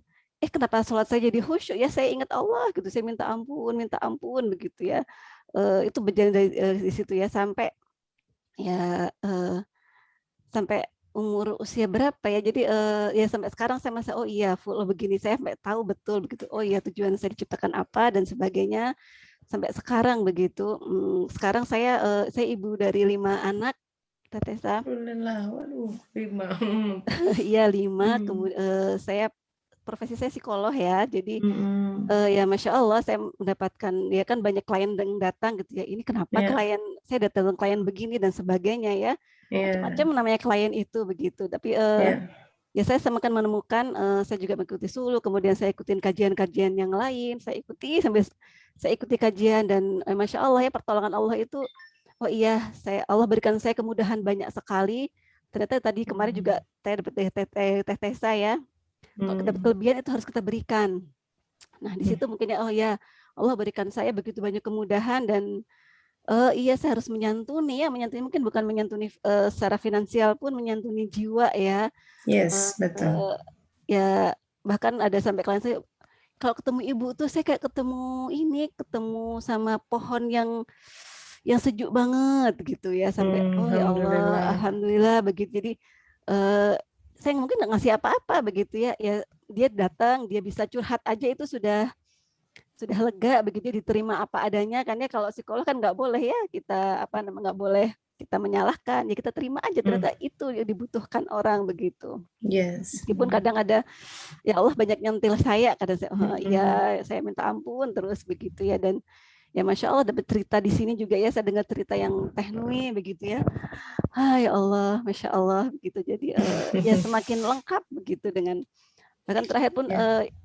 kenapa sholat saya jadi khusyuk ya, saya ingat Allah gitu, saya minta ampun begitu ya. Itu berjalan dari situ ya sampai ya sampai umur usia berapa ya, jadi ya sampai sekarang saya merasa oh iya full begini, saya sampai tahu betul begitu, oh iya tujuan saya diciptakan apa dan sebagainya sampai sekarang begitu. Sekarang saya ibu dari 5 anak, Tetesa. Alhamdulillah, waduh, 5. Iya 5. Kemudian saya profesi saya psikolog ya, jadi ya Masya Allah saya mendapatkan ya kan banyak klien yang datang gitu ya, ini kenapa klien saya datang klien begini dan sebagainya ya, macam-macam namanya klien itu begitu. Tapi ya saya semakin menemukan, saya juga mengikuti Sulu, kemudian saya ikutin kajian-kajian yang lain, saya ikuti kajian dan Masya Allah ya pertolongan Allah itu, oh iya Allah berikan saya kemudahan banyak sekali. Ternyata tadi kemarin juga saya dapat teh saya. Kalau kita dapat kelebihan itu harus kita berikan. Nah di situ mungkin ya, oh ya Allah berikan saya begitu banyak kemudahan dan iya saya harus menyantuni mungkin bukan menyantuni secara finansial pun menyantuni jiwa ya. Yes, betul. Ya bahkan ada sampai klien saya kalau ketemu ibu tuh saya kayak ketemu sama pohon yang sejuk banget gitu ya, sampai oh ya Allah alhamdulillah begitu. Jadi saya mungkin nggak ngasih apa-apa begitu ya, dia datang, dia bisa curhat aja itu sudah lega begitu, diterima apa adanya kan ya. Kalau psikolog kan nggak boleh ya kita nggak boleh kita menyalahkan ya, kita terima aja ternyata itu yang dibutuhkan orang begitu. Yes. Meskipun kadang ada ya Allah banyak nyentil saya, kadang saya ya saya minta ampun terus begitu ya. Dan ya Masya Allah dapat cerita di sini juga ya, saya dengar cerita yang Teh Nui begitu ya. Ya Allah, Masya Allah begitu. Jadi ya semakin lengkap begitu dengan bahkan terakhir pun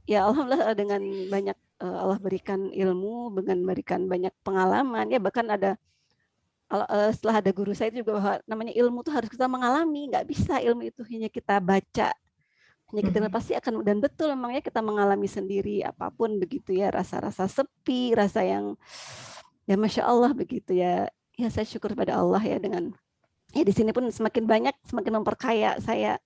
ya Alhamdulillah dengan banyak Allah berikan ilmu, dengan berikan banyak pengalaman ya. Bahkan ada setelah ada guru saya juga bahwa namanya ilmu itu harus kita mengalami, nggak bisa ilmu itu hanya kita baca. Hanya kita pasti akan, dan betul memangnya kita mengalami sendiri apapun begitu ya, rasa-rasa sepi, rasa yang ya Masya Allah begitu ya. Ya saya syukur pada Allah ya, dengan ya di sini pun semakin banyak, semakin memperkaya saya.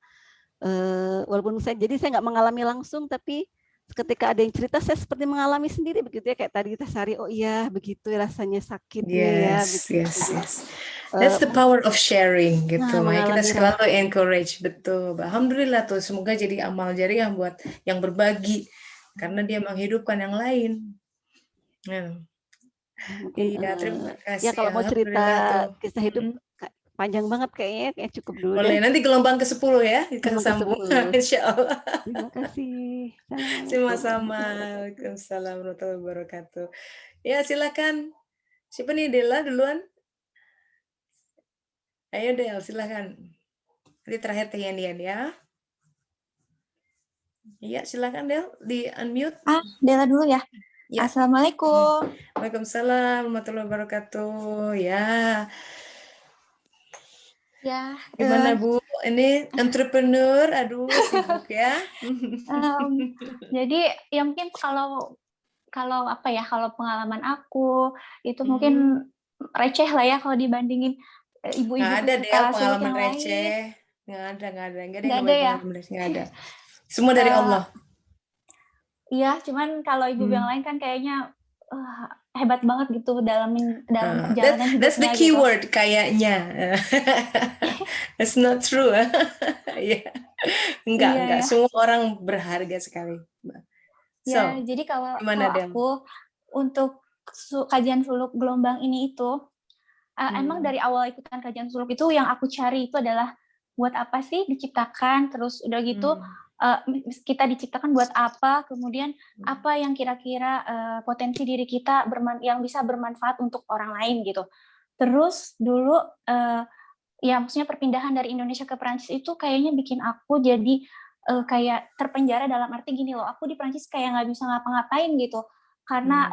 Walaupun saya nggak mengalami langsung, tapi ketika ada yang cerita saya seperti mengalami sendiri begitu ya, kayak tadi kita Sari, oh iya begitu rasanya sakitnya ya begitu. Yes. That's the power of sharing gitu. Makanya kita selalu encourage, betul. Alhamdulillah tuh, semoga jadi amal jariah buat yang berbagi karena dia menghidupkan yang lain. Iya, terima kasih. Ya kalau mau cerita kisah hidup panjang banget kayaknya cukup dulu. Boleh, nanti gelombang ke-10 ya, kita sambung. Insya Allah. Terima kasih. Sama-sama. Waalaikumsalam warahmatullahi wabarakatuh. Ya silakan. Siapa nih, Dela duluan? Ayo Del, silakan. Nanti terakhir Teh Yandian ya. Iya, silakan Del, di unmute. Dela dulu ya. Assalamualaikum. Waalaikumsalam warahmatullahi wabarakatuh. Ya. Ya. Gimana Bu? Ini entrepreneur, aduh sibuk ya. Jadi ya mungkin kalau apa ya, kalau pengalaman aku itu mungkin receh lah ya kalau dibandingin ibu-ibu nggak ada deh pengalaman receh. Nggak ada. Semua dari Allah. Iya, cuman kalau ibu yang lain kan kayaknya hebat banget gitu dalam perjalanan hidupnya. That's the keyword gitu. Kayaknya. That's not true. Enggak. Semua orang berharga sekali. Ya, jadi kalau aku untuk kajian suluk gelombang ini itu emang dari awal ikutan kajian suluk itu yang aku cari itu adalah buat apa sih diciptakan, terus udah gitu kita diciptakan buat apa, kemudian apa yang kira-kira potensi diri kita yang bisa bermanfaat untuk orang lain gitu. Terus dulu ya maksudnya perpindahan dari Indonesia ke Perancis itu kayaknya bikin aku jadi kayak terpenjara, dalam arti gini loh, aku di Perancis kayak nggak bisa ngapa-ngapain gitu karena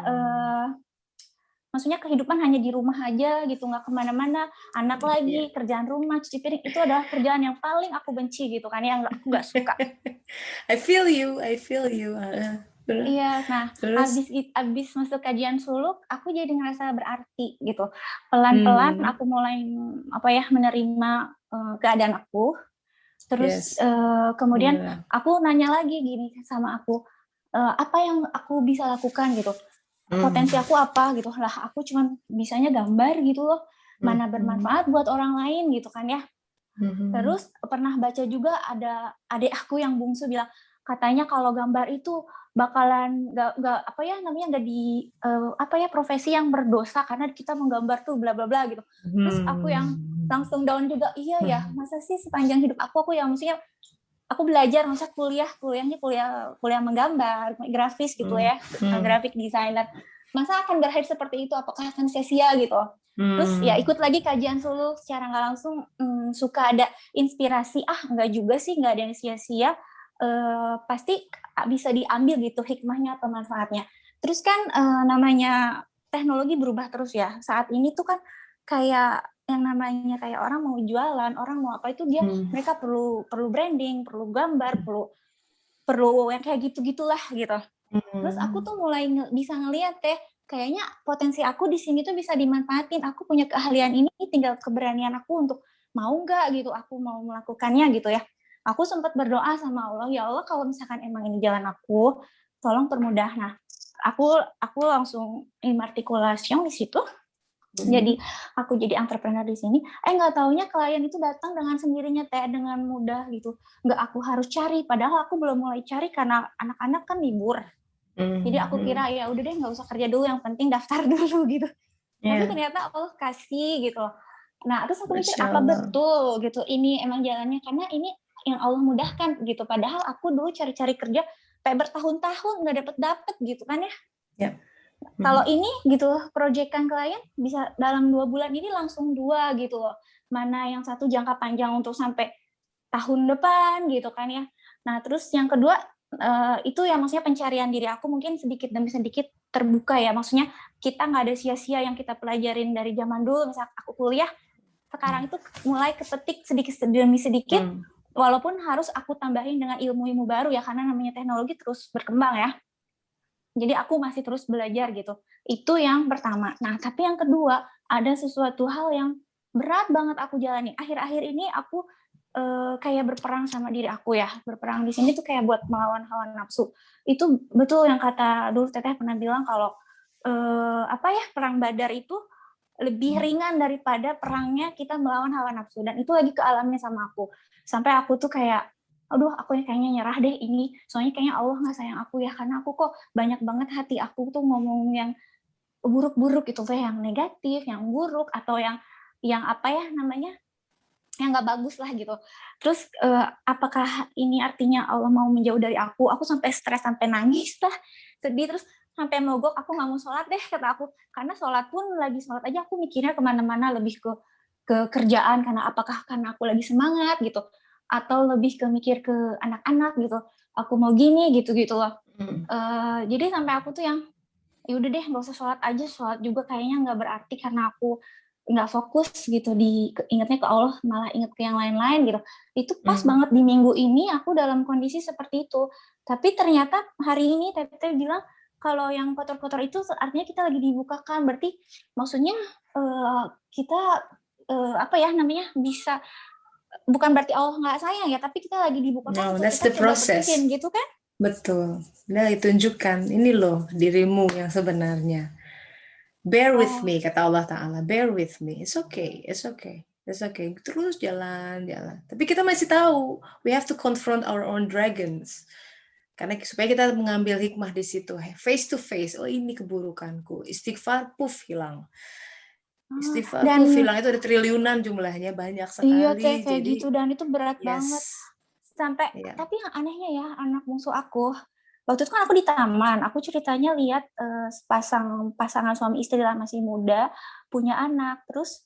maksudnya kehidupan hanya di rumah aja gitu, nggak kemana-mana, anak lagi, kerjaan rumah, cuci piring, itu adalah kerjaan yang paling aku benci gitu kan, yang aku nggak suka. I feel you. Iya, nah Terus? abis masuk kajian suluk, aku jadi ngerasa berarti gitu. Pelan-pelan aku mulai menerima keadaan aku. Terus kemudian aku nanya lagi gini sama aku, apa yang aku bisa lakukan gitu, potensi aku apa gitu lah. Aku cuma bisanya gambar gitu loh, mana bermanfaat buat orang lain gitu kan ya. Terus pernah baca juga ada adik aku yang bungsu bilang, katanya kalau gambar itu bakalan nggak di profesi yang berdosa karena kita menggambar tuh bla bla bla gitu. Terus aku yang langsung down juga, iya ya, masa sih sepanjang hidup aku yang maksudnya aku belajar, masa kuliahnya kuliah menggambar, grafis gitu ya, graphic designer, masa akan berakhir seperti itu, apakah akan sia-sia gitu. Terus ya ikut lagi kajian suluk, secara nggak langsung suka ada inspirasi, nggak juga sih, nggak ada yang sia-sia, pasti bisa diambil gitu hikmahnya atau manfaatnya. Terus kan namanya teknologi berubah terus ya, saat ini tuh kan kayak yang namanya kayak orang mau jualan, orang mau apa itu mereka perlu branding, perlu gambar, perlu yang kayak gitu-gitulah gitu. Terus aku tuh mulai bisa ngeliat kayaknya potensi aku di sini tuh bisa dimanfaatin. Aku punya keahlian ini, tinggal keberanian aku untuk mau nggak gitu, aku mau melakukannya gitu ya. Aku sempat berdoa sama Allah, ya Allah kalau misalkan emang ini jalan aku, tolong permudah. Nah, aku langsung immatriculation di situ. Jadi aku jadi entrepreneur di sini. Nggak taunya klien itu datang dengan sendirinya dengan mudah gitu. Nggak aku harus cari, padahal aku belum mulai cari karena anak-anak kan libur. Jadi aku kira ya udah deh nggak usah kerja dulu, yang penting daftar dulu gitu. Tapi ternyata Allah kasih gitu. Nah terus aku mikir apa betul gitu ini emang jalannya, karena ini yang Allah mudahkan gitu. Padahal aku dulu cari-cari kerja kayak bertahun-tahun nggak dapet gitu kan ya. Kalau ini gitu proyekan klien bisa dalam 2 bulan ini langsung 2 gitu loh. Mana yang satu jangka panjang untuk sampai tahun depan gitu kan ya. Nah terus yang kedua itu ya maksudnya pencarian diri aku mungkin sedikit demi sedikit terbuka ya. Maksudnya kita nggak ada sia-sia yang kita pelajarin dari zaman dulu. Misal aku kuliah, sekarang itu mulai kepetik sedikit demi sedikit. Walaupun harus aku tambahin dengan ilmu-ilmu baru ya, karena namanya teknologi terus berkembang ya. Jadi aku masih terus belajar gitu. Itu yang pertama. Nah, tapi yang kedua, ada sesuatu hal yang berat banget aku jalani. Akhir-akhir ini aku kayak berperang sama diri aku ya. Berperang di sini tuh kayak buat melawan hawa nafsu. Itu betul yang kata dulu Teteh pernah bilang kalau perang Badar itu lebih ringan daripada perangnya kita melawan hawa nafsu. Dan itu lagi kealamnya sama aku. Sampai aku tuh kayak aduh aku kayaknya nyerah deh ini, soalnya kayaknya Allah nggak sayang aku ya, karena aku kok banyak banget hati aku tuh ngomong yang buruk-buruk gitu, yang negatif, yang buruk, atau yang apa ya namanya, yang nggak bagus lah gitu. Terus apakah ini artinya Allah mau menjauh dari aku sampai stres, sampai nangis lah, sedih, terus sampai mogok, aku nggak mau sholat deh kata aku, karena sholat pun lagi sholat aja aku mikirnya kemana-mana, lebih ke kerjaan, karena aku lagi semangat gitu, atau lebih ke mikir ke anak-anak gitu, aku mau gini gitu loh. Jadi sampai aku tuh yang yaudah deh nggak usah sholat aja, sholat juga kayaknya nggak berarti karena aku nggak fokus gitu ingatnya ke Allah, malah ingat ke yang lain-lain gitu. Itu pas banget di minggu ini aku dalam kondisi seperti itu. Tapi ternyata hari ini Teteh bilang kalau yang kotor-kotor itu artinya kita lagi dibukakan, berarti maksudnya kita bisa, bukan berarti Allah nggak sayang ya, tapi kita lagi dibukakan untuk kita coba bersihin gitu kan? Betul. Nah, ditunjukkan ini loh dirimu yang sebenarnya. Bear with me, kata Allah Ta'ala. Bear with me. It's okay. Terus jalan. Tapi kita masih tahu, we have to confront our own dragons. Karena supaya kita mengambil hikmah di situ, face to face. Oh ini keburukanku. Istighfar, puff hilang. Istighfar, puff hilang. Itu ada triliunan jumlahnya, banyak sekali. Iya, kayak gitu, dan itu berat banget. Sampai tapi yang anehnya ya, anak bungsu aku waktu itu kan aku di taman, aku ceritanya lihat pasangan suami istri lah, masih muda, punya anak, terus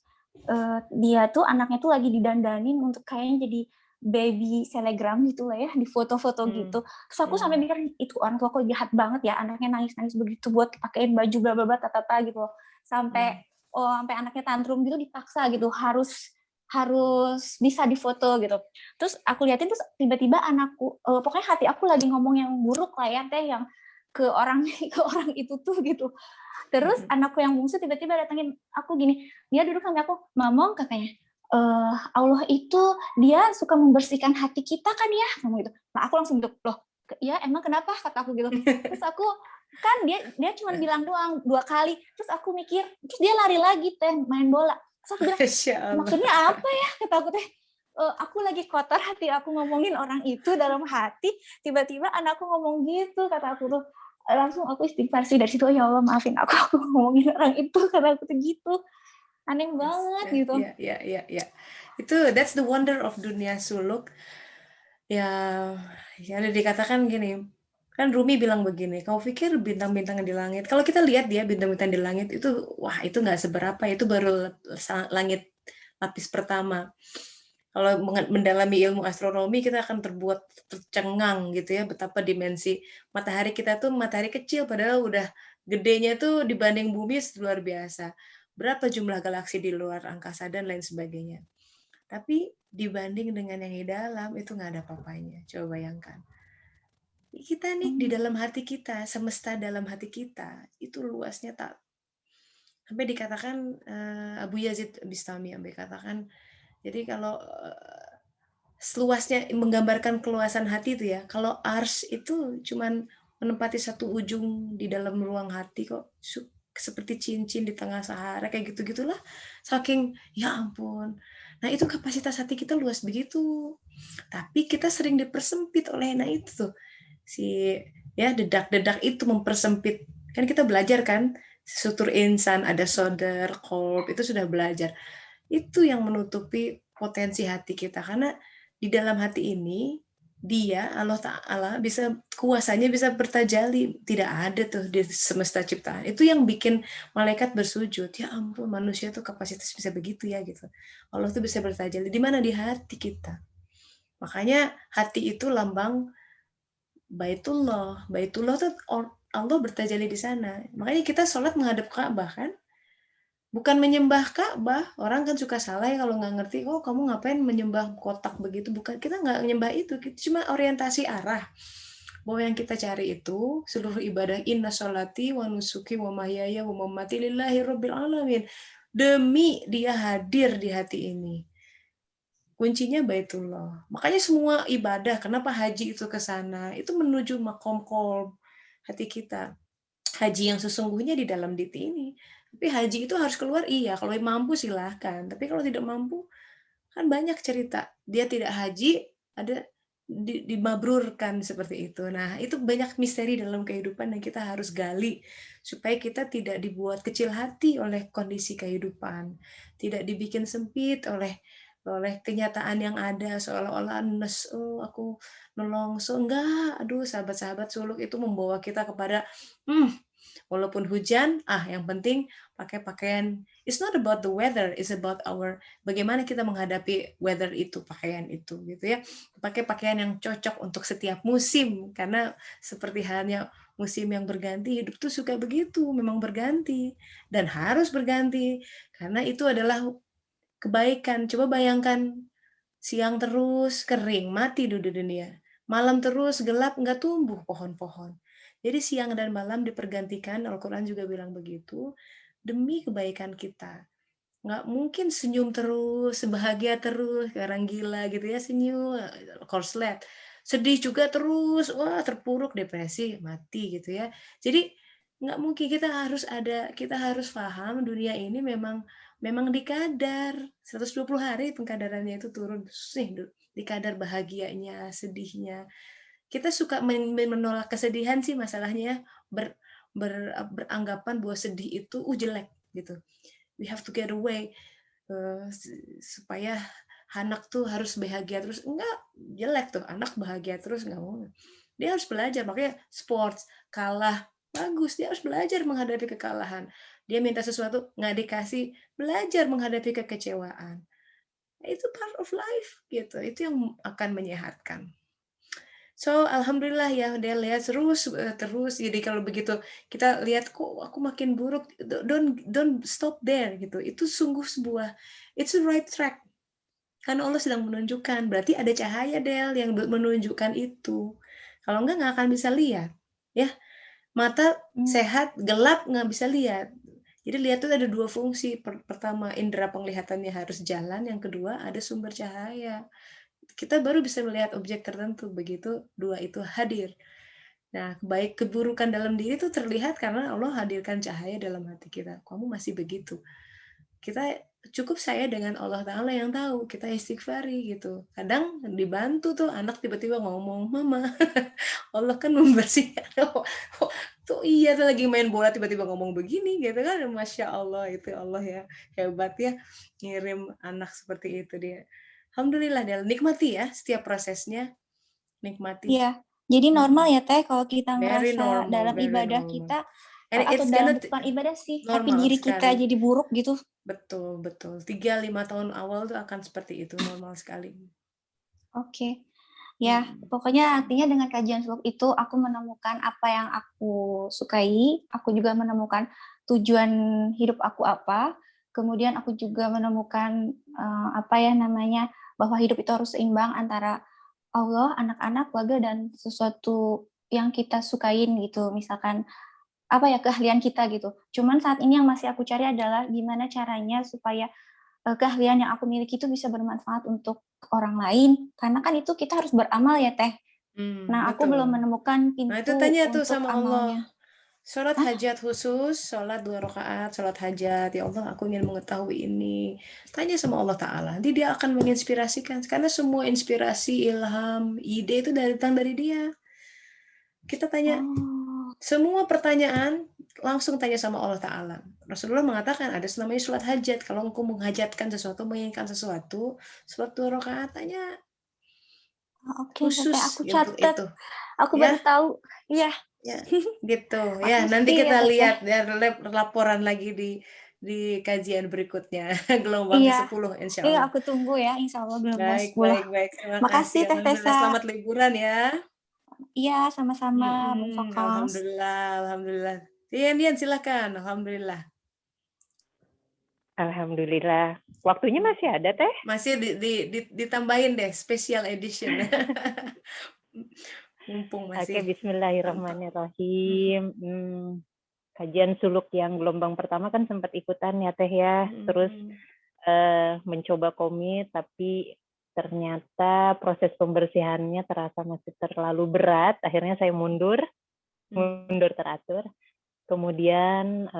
dia tuh anaknya tuh lagi didandanin untuk kayaknya jadi baby selebgram gitu lah ya, di foto-foto gitu. Terus aku sampai mikir, itu orang tua kok jahat banget ya, anaknya nangis-nangis begitu buat pakein baju bla bla bla tata gitu loh. Sampai sampai anaknya tantrum gitu dipaksa gitu, harus bisa difoto gitu. Terus aku liatin, terus tiba-tiba anakku, pokoknya hati aku lagi ngomong yang buruk lah ya teh, yang ke orang itu tuh gitu. Terus anakku yang bungsu tiba-tiba datangin aku gini, dia duduk sampai aku, "Mamong," katanya, Allah itu dia suka membersihkan hati kita kan ya, ngomong gitu. Nah aku langsung gitu, loh, ya emang kenapa, kata aku gitu. Terus aku kan dia cuma bilang doang 2 kali, terus aku mikir, terus dia lari lagi teh main bola. Terus aku bilang, maksudnya apa ya, kata aku teh. Aku lagi kotor hati aku ngomongin orang itu dalam hati, tiba-tiba anakku ngomong gitu, kata aku tuh. Langsung aku istighfar sih dari situ, ya Allah maafin aku ngomongin orang itu, kata aku tuh gitu. Aneh banget gitu. Ya. Itu that's the wonder of dunia suluk. Ya ada dikatakan gini, kan Rumi bilang begini, kau pikir bintang-bintang di langit, kalau kita lihat dia bintang-bintang di langit itu, wah itu nggak seberapa, itu baru langit lapis pertama. Kalau mendalami ilmu astronomi, kita akan tercengang gitu ya, betapa dimensi matahari kita tuh matahari kecil, padahal udah gedenya tuh dibanding bumi luar biasa. Berapa jumlah galaksi di luar angkasa dan lain sebagainya. Tapi dibanding dengan yang di dalam, itu nggak ada apa-apanya. Coba bayangkan. Kita nih di dalam hati kita, semesta dalam hati kita, itu luasnya tak. Sampai dikatakan, Abu Yazid Bistami sampai katakan, jadi kalau seluasnya menggambarkan keluasan hati itu ya, kalau ars itu cuman menempati satu ujung di dalam ruang hati kok, seperti cincin di tengah Sahara kayak gitu-gitulah, saking ya ampun. Nah itu kapasitas hati kita luas begitu, tapi kita sering dipersempit oleh itu tuh si ya dedak-dedak itu mempersempit. Kan kita belajar kan struktur insan, ada sodar, kolb, itu sudah belajar. Itu yang menutupi potensi hati kita, karena di dalam hati ini dia Allah Ta'ala bisa kuasanya bisa bertajalli, tidak ada tuh di semesta ciptaan. Itu yang bikin malaikat bersujud, ya ampun manusia tuh kapasitas bisa begitu ya gitu. Allah tuh bisa bertajalli di mana, di hati kita. Makanya hati itu lambang Baitullah. Baitullah tuh Allah bertajalli di sana. Makanya kita sholat menghadap Ka'bah kan. Bukan menyembah Ka'bah. Orang kan suka salah ya kalau nggak ngerti, oh kamu ngapain menyembah kotak begitu. Bukan, kita nggak menyembah itu. Kita cuma orientasi arah. Bahwa yang kita cari itu seluruh ibadah, inna sholati wa nusuki wa mahyaya wa mamati lillahi rabbil alamin. Demi dia hadir di hati ini. Kuncinya Baitullah. Makanya semua ibadah, kenapa haji itu ke sana? Itu menuju makom kolb hati kita. Haji yang sesungguhnya di dalam diri ini. Tapi haji itu harus keluar, iya. Kalau mampu silahkan. Tapi kalau tidak mampu, kan banyak cerita. Dia tidak haji, ada dimabrurkan seperti itu. Nah, itu banyak misteri dalam kehidupan yang kita harus gali. Supaya kita tidak dibuat kecil hati oleh kondisi kehidupan. Tidak dibikin sempit oleh kenyataan yang ada, seolah-olah aku nolongso, enggak. Aduh, sahabat-sahabat suluk itu membawa kita kepada walaupun hujan, yang penting pakai pakaian. It's not about the weather, it's about bagaimana kita menghadapi weather itu, pakaian itu gitu ya. Pakai pakaian yang cocok untuk setiap musim, karena seperti halnya musim yang berganti, hidup tuh suka begitu, memang berganti dan harus berganti karena itu adalah kebaikan. Coba bayangkan siang terus kering, mati di dunia. Malam terus gelap, nggak tumbuh pohon-pohon. Jadi siang dan malam dipergantikan, Al-Quran juga bilang begitu, demi kebaikan kita. Nggak mungkin senyum terus, bahagia terus, kayak orang gila gitu ya, senyum, korslet. Sedih juga terus, wah terpuruk, depresi, mati gitu ya. Jadi nggak mungkin, kita harus paham dunia ini memang dikadar 120 hari pengkadarannya itu turun sih, dikadar bahagianya, sedihnya. Kita suka menolak kesedihan sih masalahnya, beranggapan bahwa sedih itu jelek gitu. We have to get away supaya anak tuh harus bahagia terus. Enggak, jelek tuh anak bahagia terus, nggak mau. Dia harus belajar, makanya sports, kalah bagus, dia harus belajar menghadapi kekalahan. Dia minta sesuatu nggak dikasih, belajar menghadapi kekecewaan. Itu part of life gitu. Itu yang akan menyehatkan. So alhamdulillah ya Del ya, terus jadi kalau begitu kita lihat kok aku makin buruk, don't stop there gitu. Itu sungguh sebuah it's the right track. Karena Allah sedang menunjukkan, berarti ada cahaya Del yang menunjukkan itu. Kalau enggak akan bisa lihat. Ya, mata sehat, gelap nggak bisa lihat. Jadi lihat itu ada dua fungsi. Pertama, indera penglihatannya harus jalan. Yang kedua, ada sumber cahaya. Kita baru bisa melihat objek tertentu begitu dua itu hadir. Nah, baik keburukan dalam diri itu terlihat karena Allah hadirkan cahaya dalam hati kita. Kamu masih begitu. Kita cukup saya dengan Allah Ta'ala yang tahu. Kita istighfari gitu. Kadang dibantu tuh anak tiba-tiba ngomong, Mama, Allah kan membersihkan. Tuh iya tuh lagi main bola tiba-tiba ngomong begini gitu kan. Masya Allah, itu Allah ya. Hebat ya ngirim anak seperti itu dia. Alhamdulillah, Del. Nikmati ya setiap prosesnya. Nikmati. Iya. Jadi normal ya Teh kalau kita Very ngerasa normal, dalam very ibadah normal. kita And atau it's dalam gonna bukan ibadah sih, tapi normal diri kita sekali. jadi buruk gitu. Betul, betul. 3-5 tahun awal tuh akan seperti itu, normal sekali. Oke. Ya, pokoknya artinya dengan kajian suluk itu aku menemukan apa yang aku sukai, aku juga menemukan tujuan hidup aku apa, kemudian aku juga menemukan apa ya namanya, bahwa hidup itu harus seimbang antara Allah, anak-anak, keluarga, dan sesuatu yang kita sukain gitu, misalkan apa ya keahlian kita gitu. Cuman saat ini yang masih aku cari adalah gimana caranya supaya keahlian yang aku miliki itu bisa bermanfaat untuk orang lain, karena kan itu kita harus beramal ya Teh. Nah, aku belum menemukan pintu nah, itu tanya tuh untuk sama amalnya. Allah. Sholat hajat khusus, sholat 2 rakaat, sholat hajat. Ya Allah, aku ingin mengetahui ini. Tanya sama Allah Ta'ala. Nanti dia akan menginspirasikan. Karena semua inspirasi, ilham, ide itu datang dari dia. Kita tanya, semua pertanyaan langsung tanya sama Allah Ta'ala. Rasulullah mengatakan ada namanya sholat hajat. Kalau engkau menghajatkan sesuatu, menginginkan sesuatu, sholat 2 rakaat, tanya Oke, khusus aku untuk catat. itu. Aku Ya? baru tahu. Iya. Ya, gitu. Ya, Makasih nanti ya, kita Teteh. lihat ya laporan lagi di kajian berikutnya. Gelombang Iya. ke-10 insya Iya, Allah. aku tunggu ya, insya Allah gelombang Baik, 10. baik, baik. Terima Makasih kasih. Teh Alhamdulillah. Tessa. Selamat liburan ya. Iya, sama-sama Bung Fokas. Alhamdulillah, alhamdulillah. Dian, silakan. Alhamdulillah. Alhamdulillah. Waktunya masih ada, Teh? Masih ditambahin deh, special edition. Mumpung masih. Oke, bismillahirrahmanirrahim. Kajian suluk yang gelombang pertama kan sempat ikutan ya, Teh ya. Terus mencoba komit, tapi ternyata proses pembersihannya terasa masih terlalu berat. Akhirnya saya mundur teratur. Kemudian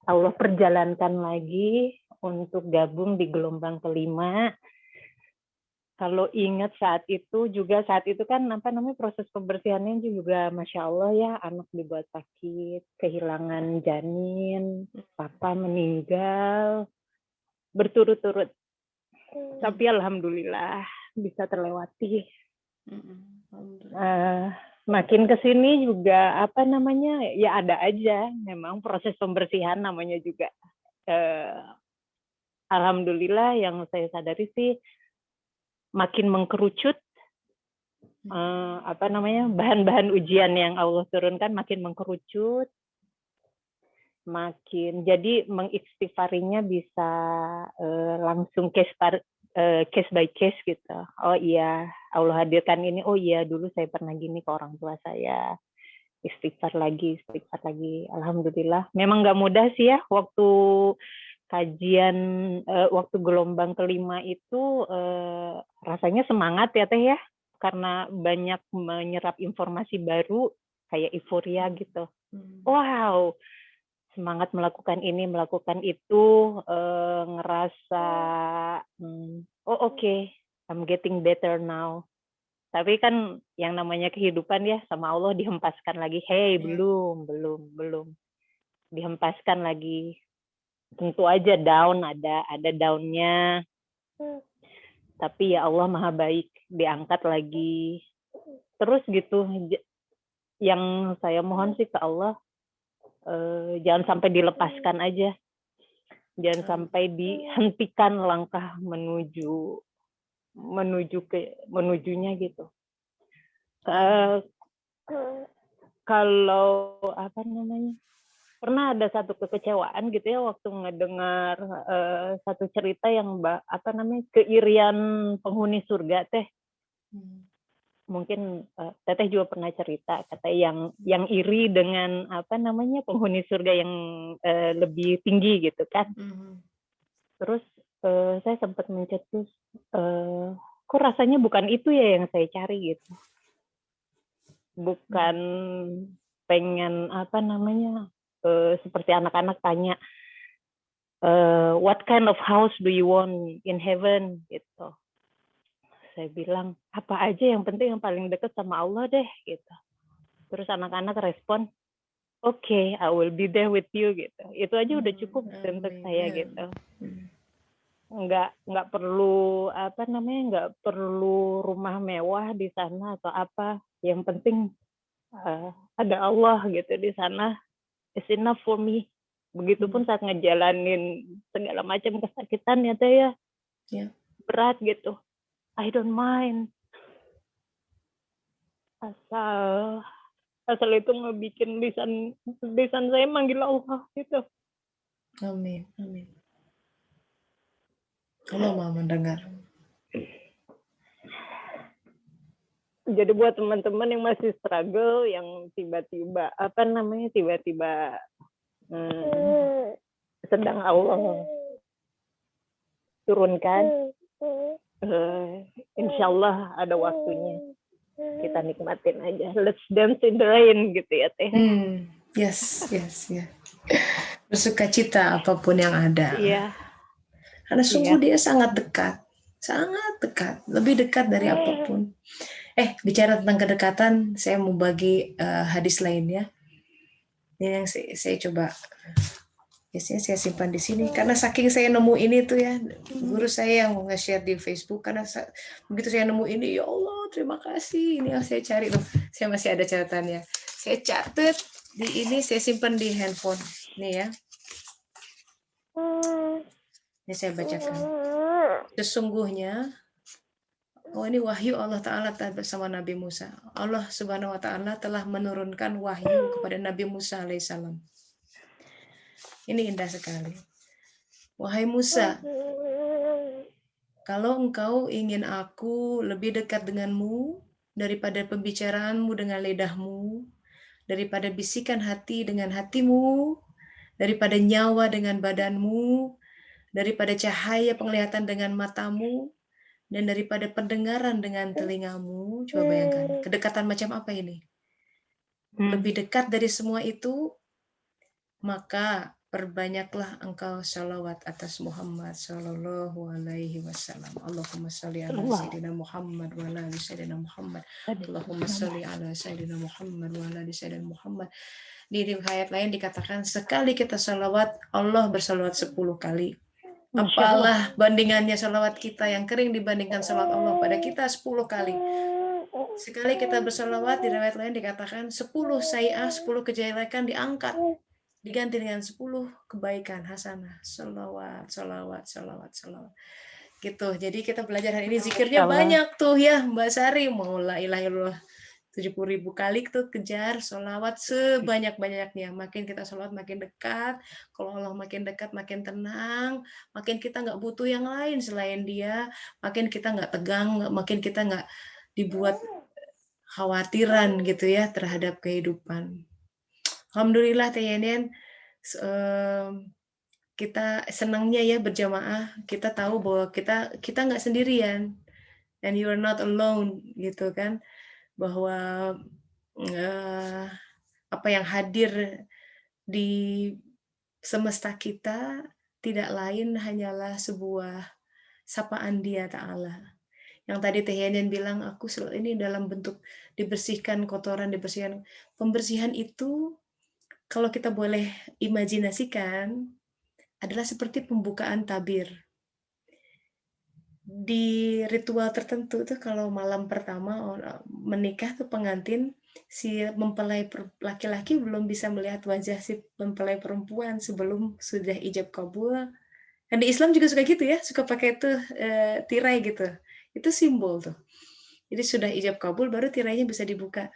Allah perjalankan lagi untuk gabung di gelombang kelima. Kalau ingat saat itu kan proses pembersihannya juga Masya Allah ya, anak dibuat sakit, kehilangan janin, papa meninggal, berturut-turut. Tapi alhamdulillah bisa terlewati. Makin kesini juga ya ada aja, memang proses pembersihan namanya juga. Alhamdulillah yang saya sadari sih makin mengkerucut bahan-bahan ujian yang Allah turunkan makin mengkerucut, makin jadi mengistighfarinya bisa langsung case by case gitu. Oh iya, Allah hadirkan ini. Oh iya, dulu saya pernah gini ke orang tua saya. Istighfar lagi. Alhamdulillah. Memang nggak mudah sih ya waktu kajian waktu gelombang kelima itu rasanya semangat ya Teh ya, karena banyak menyerap informasi baru kayak euforia gitu. Wow, semangat melakukan ini melakukan itu, ngerasa okay, I'm getting better now. Tapi kan yang namanya kehidupan ya sama Allah dihempaskan lagi. Hey, belum dihempaskan lagi. Tentu aja down, ada down-nya, tapi ya Allah maha baik, diangkat lagi terus gitu. Yang saya mohon sih ke Allah, jangan sampai dilepaskan aja. Jangan sampai dihentikan langkah menujunya gitu. Kalau apa namanya, pernah ada satu kekecewaan gitu ya waktu ngedengar satu cerita yang apa namanya, keirian penghuni surga teh. Mungkin Teteh juga pernah cerita kata yang iri dengan apa namanya, penghuni surga yang lebih tinggi gitu kan. Terus saya sempat mencetus, kok rasanya bukan itu ya yang saya cari gitu. Bukan pengen apa namanya, seperti anak-anak tanya, what kind of house do you want in heaven gitu. Saya bilang apa aja yang penting yang paling dekat sama Allah deh gitu. Terus anak-anak respon, okay, I will be there with you gitu. Itu aja udah cukup untuk saya gitu. Nggak perlu apa namanya, nggak perlu rumah mewah di sana atau apa. Yang penting ada Allah gitu di sana. It's enough for me. Begitupun saat ngejalanin segala macam kesakitan ya teh ya, berat gitu. I don't mind. Asal itu ngebikin lisan saya manggil Allah gitu. Amin, amin. Allah Maha mendengar. Jadi buat teman-teman yang masih struggle, yang tiba-tiba apa namanya, sedang Allah turunkan, insya Allah ada waktunya, kita nikmatin aja. Let's dance in the rain gitu ya teh. Yes. Bersukacita apapun yang ada. Iya. Karena sungguh dia sangat dekat, lebih dekat dari apapun. Bicara tentang kedekatan, saya mau bagi hadis lainnya. Ini yang saya coba, biasanya saya simpan di sini karena saking saya nemu ini tuh ya, guru saya yang nge-share di Facebook, karena begitu saya nemu ini, ya Allah terima kasih, ini yang saya cari loh. Saya masih ada catatannya, saya catat di ini, saya simpan di handphone nih ya. Ini saya bacakan. Sesungguhnya, ini wahyu Allah Ta'ala bersama Nabi Musa. Allah Subhanahu Wa Ta'ala telah menurunkan wahyu kepada Nabi Musa alaihissalam. Ini indah sekali. Wahai Musa, kalau engkau ingin aku lebih dekat denganmu daripada pembicaraanmu dengan lidahmu, daripada bisikan hati dengan hatimu, daripada nyawa dengan badanmu, daripada cahaya penglihatan dengan matamu, dan daripada pendengaran dengan telingamu. Coba bayangkan, kedekatan macam apa ini? Lebih dekat dari semua itu, maka perbanyaklah engkau shalawat atas Muhammad sallallahu alaihi wasallam. Allahumma shalli ala sayyidina Muhammad wa ala ali sayyidina Muhammad. Allahumma shalli ala sayyidina Muhammad wa ala ali sayyidina Muhammad. Di riwayat lain dikatakan sekali kita shalawat, Allah bersalawat 10 kali. Apalah bandingannya salawat kita yang kering dibandingkan salawat Allah pada kita 10 kali. Sekali kita bersalawat, di riwayat lain dikatakan 10 sayi'ah, 10 kejelekan diangkat, diganti dengan 10 kebaikan hasanah. Salawat. Gitu. Jadi kita belajar hari ini zikirnya banyak tuh ya Mbak Sari. Mau la ilaha illallah 70.000 kali tuh kejar, sholawat sebanyak-banyaknya. Makin kita sholawat makin dekat. Kalau Allah makin dekat makin tenang. Makin kita nggak butuh yang lain selain dia. Makin kita nggak tegang. Makin kita nggak dibuat khawatiran gitu ya terhadap kehidupan. Alhamdulillah Teh Yenen, kita senangnya ya berjamaah. Kita tahu bahwa kita nggak sendirian. And you are not alone gitu kan. Bahwa apa yang hadir di semesta kita tidak lain hanyalah sebuah sapaan Dia Ta'ala. Yang tadi Teh Yanin bilang, aku ini dalam bentuk dibersihkan kotoran, dibersihkan. Pembersihan itu kalau kita boleh imajinasikan adalah seperti pembukaan tabir. Di ritual tertentu tuh kalau malam pertama menikah tuh pengantin, si mempelai laki-laki belum bisa melihat wajah si mempelai perempuan sebelum sudah ijab kabul. Kan di Islam juga suka gitu ya, suka pakai itu tirai gitu. Itu simbol tuh. Jadi sudah ijab kabul baru tirainya bisa dibuka.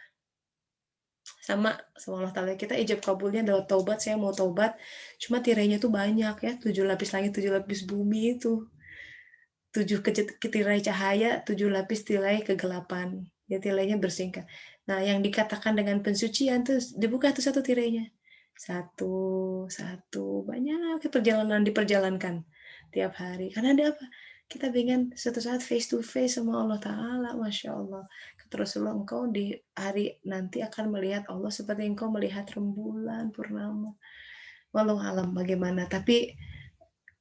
Sama Allah Ta'ala, kita ijab kabulnya lewat taubat, saya mau taubat, cuma tirainya tuh banyak ya, 7 lapis langit, 7 lapis bumi itu. 7 tirai cahaya, 7 lapis tirai kegelapan. Ya tirainya bersingkat. Nah, yang dikatakan dengan pensucian tuh dibuka tuh satu tirainya. Satu, banyak perjalanan diperjalankan tiap hari. Karena ada apa? Kita pengen suatu saat face to face sama Allah Ta'ala, Masya Allah. Kata Rasulullah, engkau di hari nanti akan melihat Allah seperti engkau melihat rembulan purnama. Walau alam bagaimana, tapi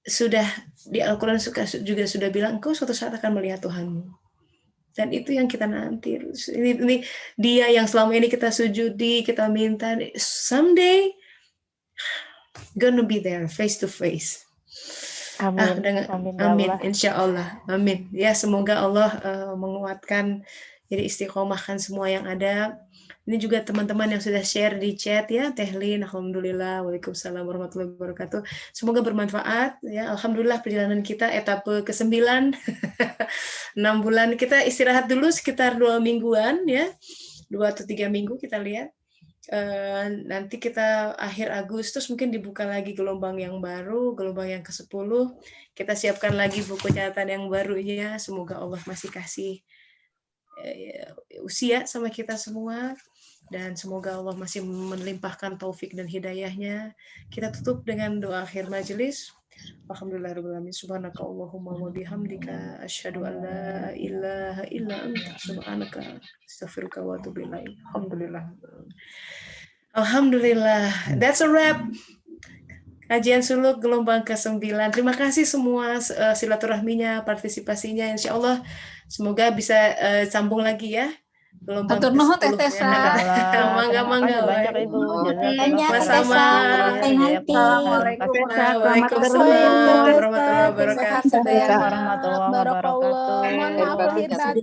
sudah di Al-Quran juga sudah bilang, engkau suatu saat akan melihat Tuhanmu. Dan itu yang kita nanti. Ini dia yang selama ini kita sujudi, kita minta, someday gonna be there face to face. Amin. Amin. Insya Allah. Amin. Ya, semoga Allah menguatkan, jadi istiqomahkan semua yang ada. Ini juga teman-teman yang sudah share di chat ya, Tehlin, alhamdulillah, waalaikumsalam warahmatullahi wabarakatuh. Semoga bermanfaat ya. Alhamdulillah perjalanan kita etape ke-9. 6 bulan kita istirahat dulu sekitar 2 mingguan ya. 2 atau 3 minggu kita lihat. Nanti kita akhir Agustus mungkin dibuka lagi gelombang yang baru, gelombang yang ke-10. Kita siapkan lagi buku catatan yang barunya. Semoga Allah masih kasih usia sama kita semua, dan semoga Allah masih melimpahkan taufik dan hidayahnya. Kita tutup dengan doa akhir majelis. Alhamdulillahirabbil alamin. Subhanaka Allahumma wa bihamdika asyhadu an la ilaha illa anta subhanaka astaghfiruka wa atubu ilaik. Alhamdulillah. That's a wrap. Kajian suluk gelombang ke-9. Terima kasih semua silaturahminya, partisipasinya. Insya Allah semoga bisa sambung lagi ya. Gelombang Atur nuhun ke-10. Teh Tessa. Mangga. Banyak Ibu. Sama-sama. Waalaikumsalam warahmatullahi wabarakatuh. Barakallah. Mohon maaf lahir batin.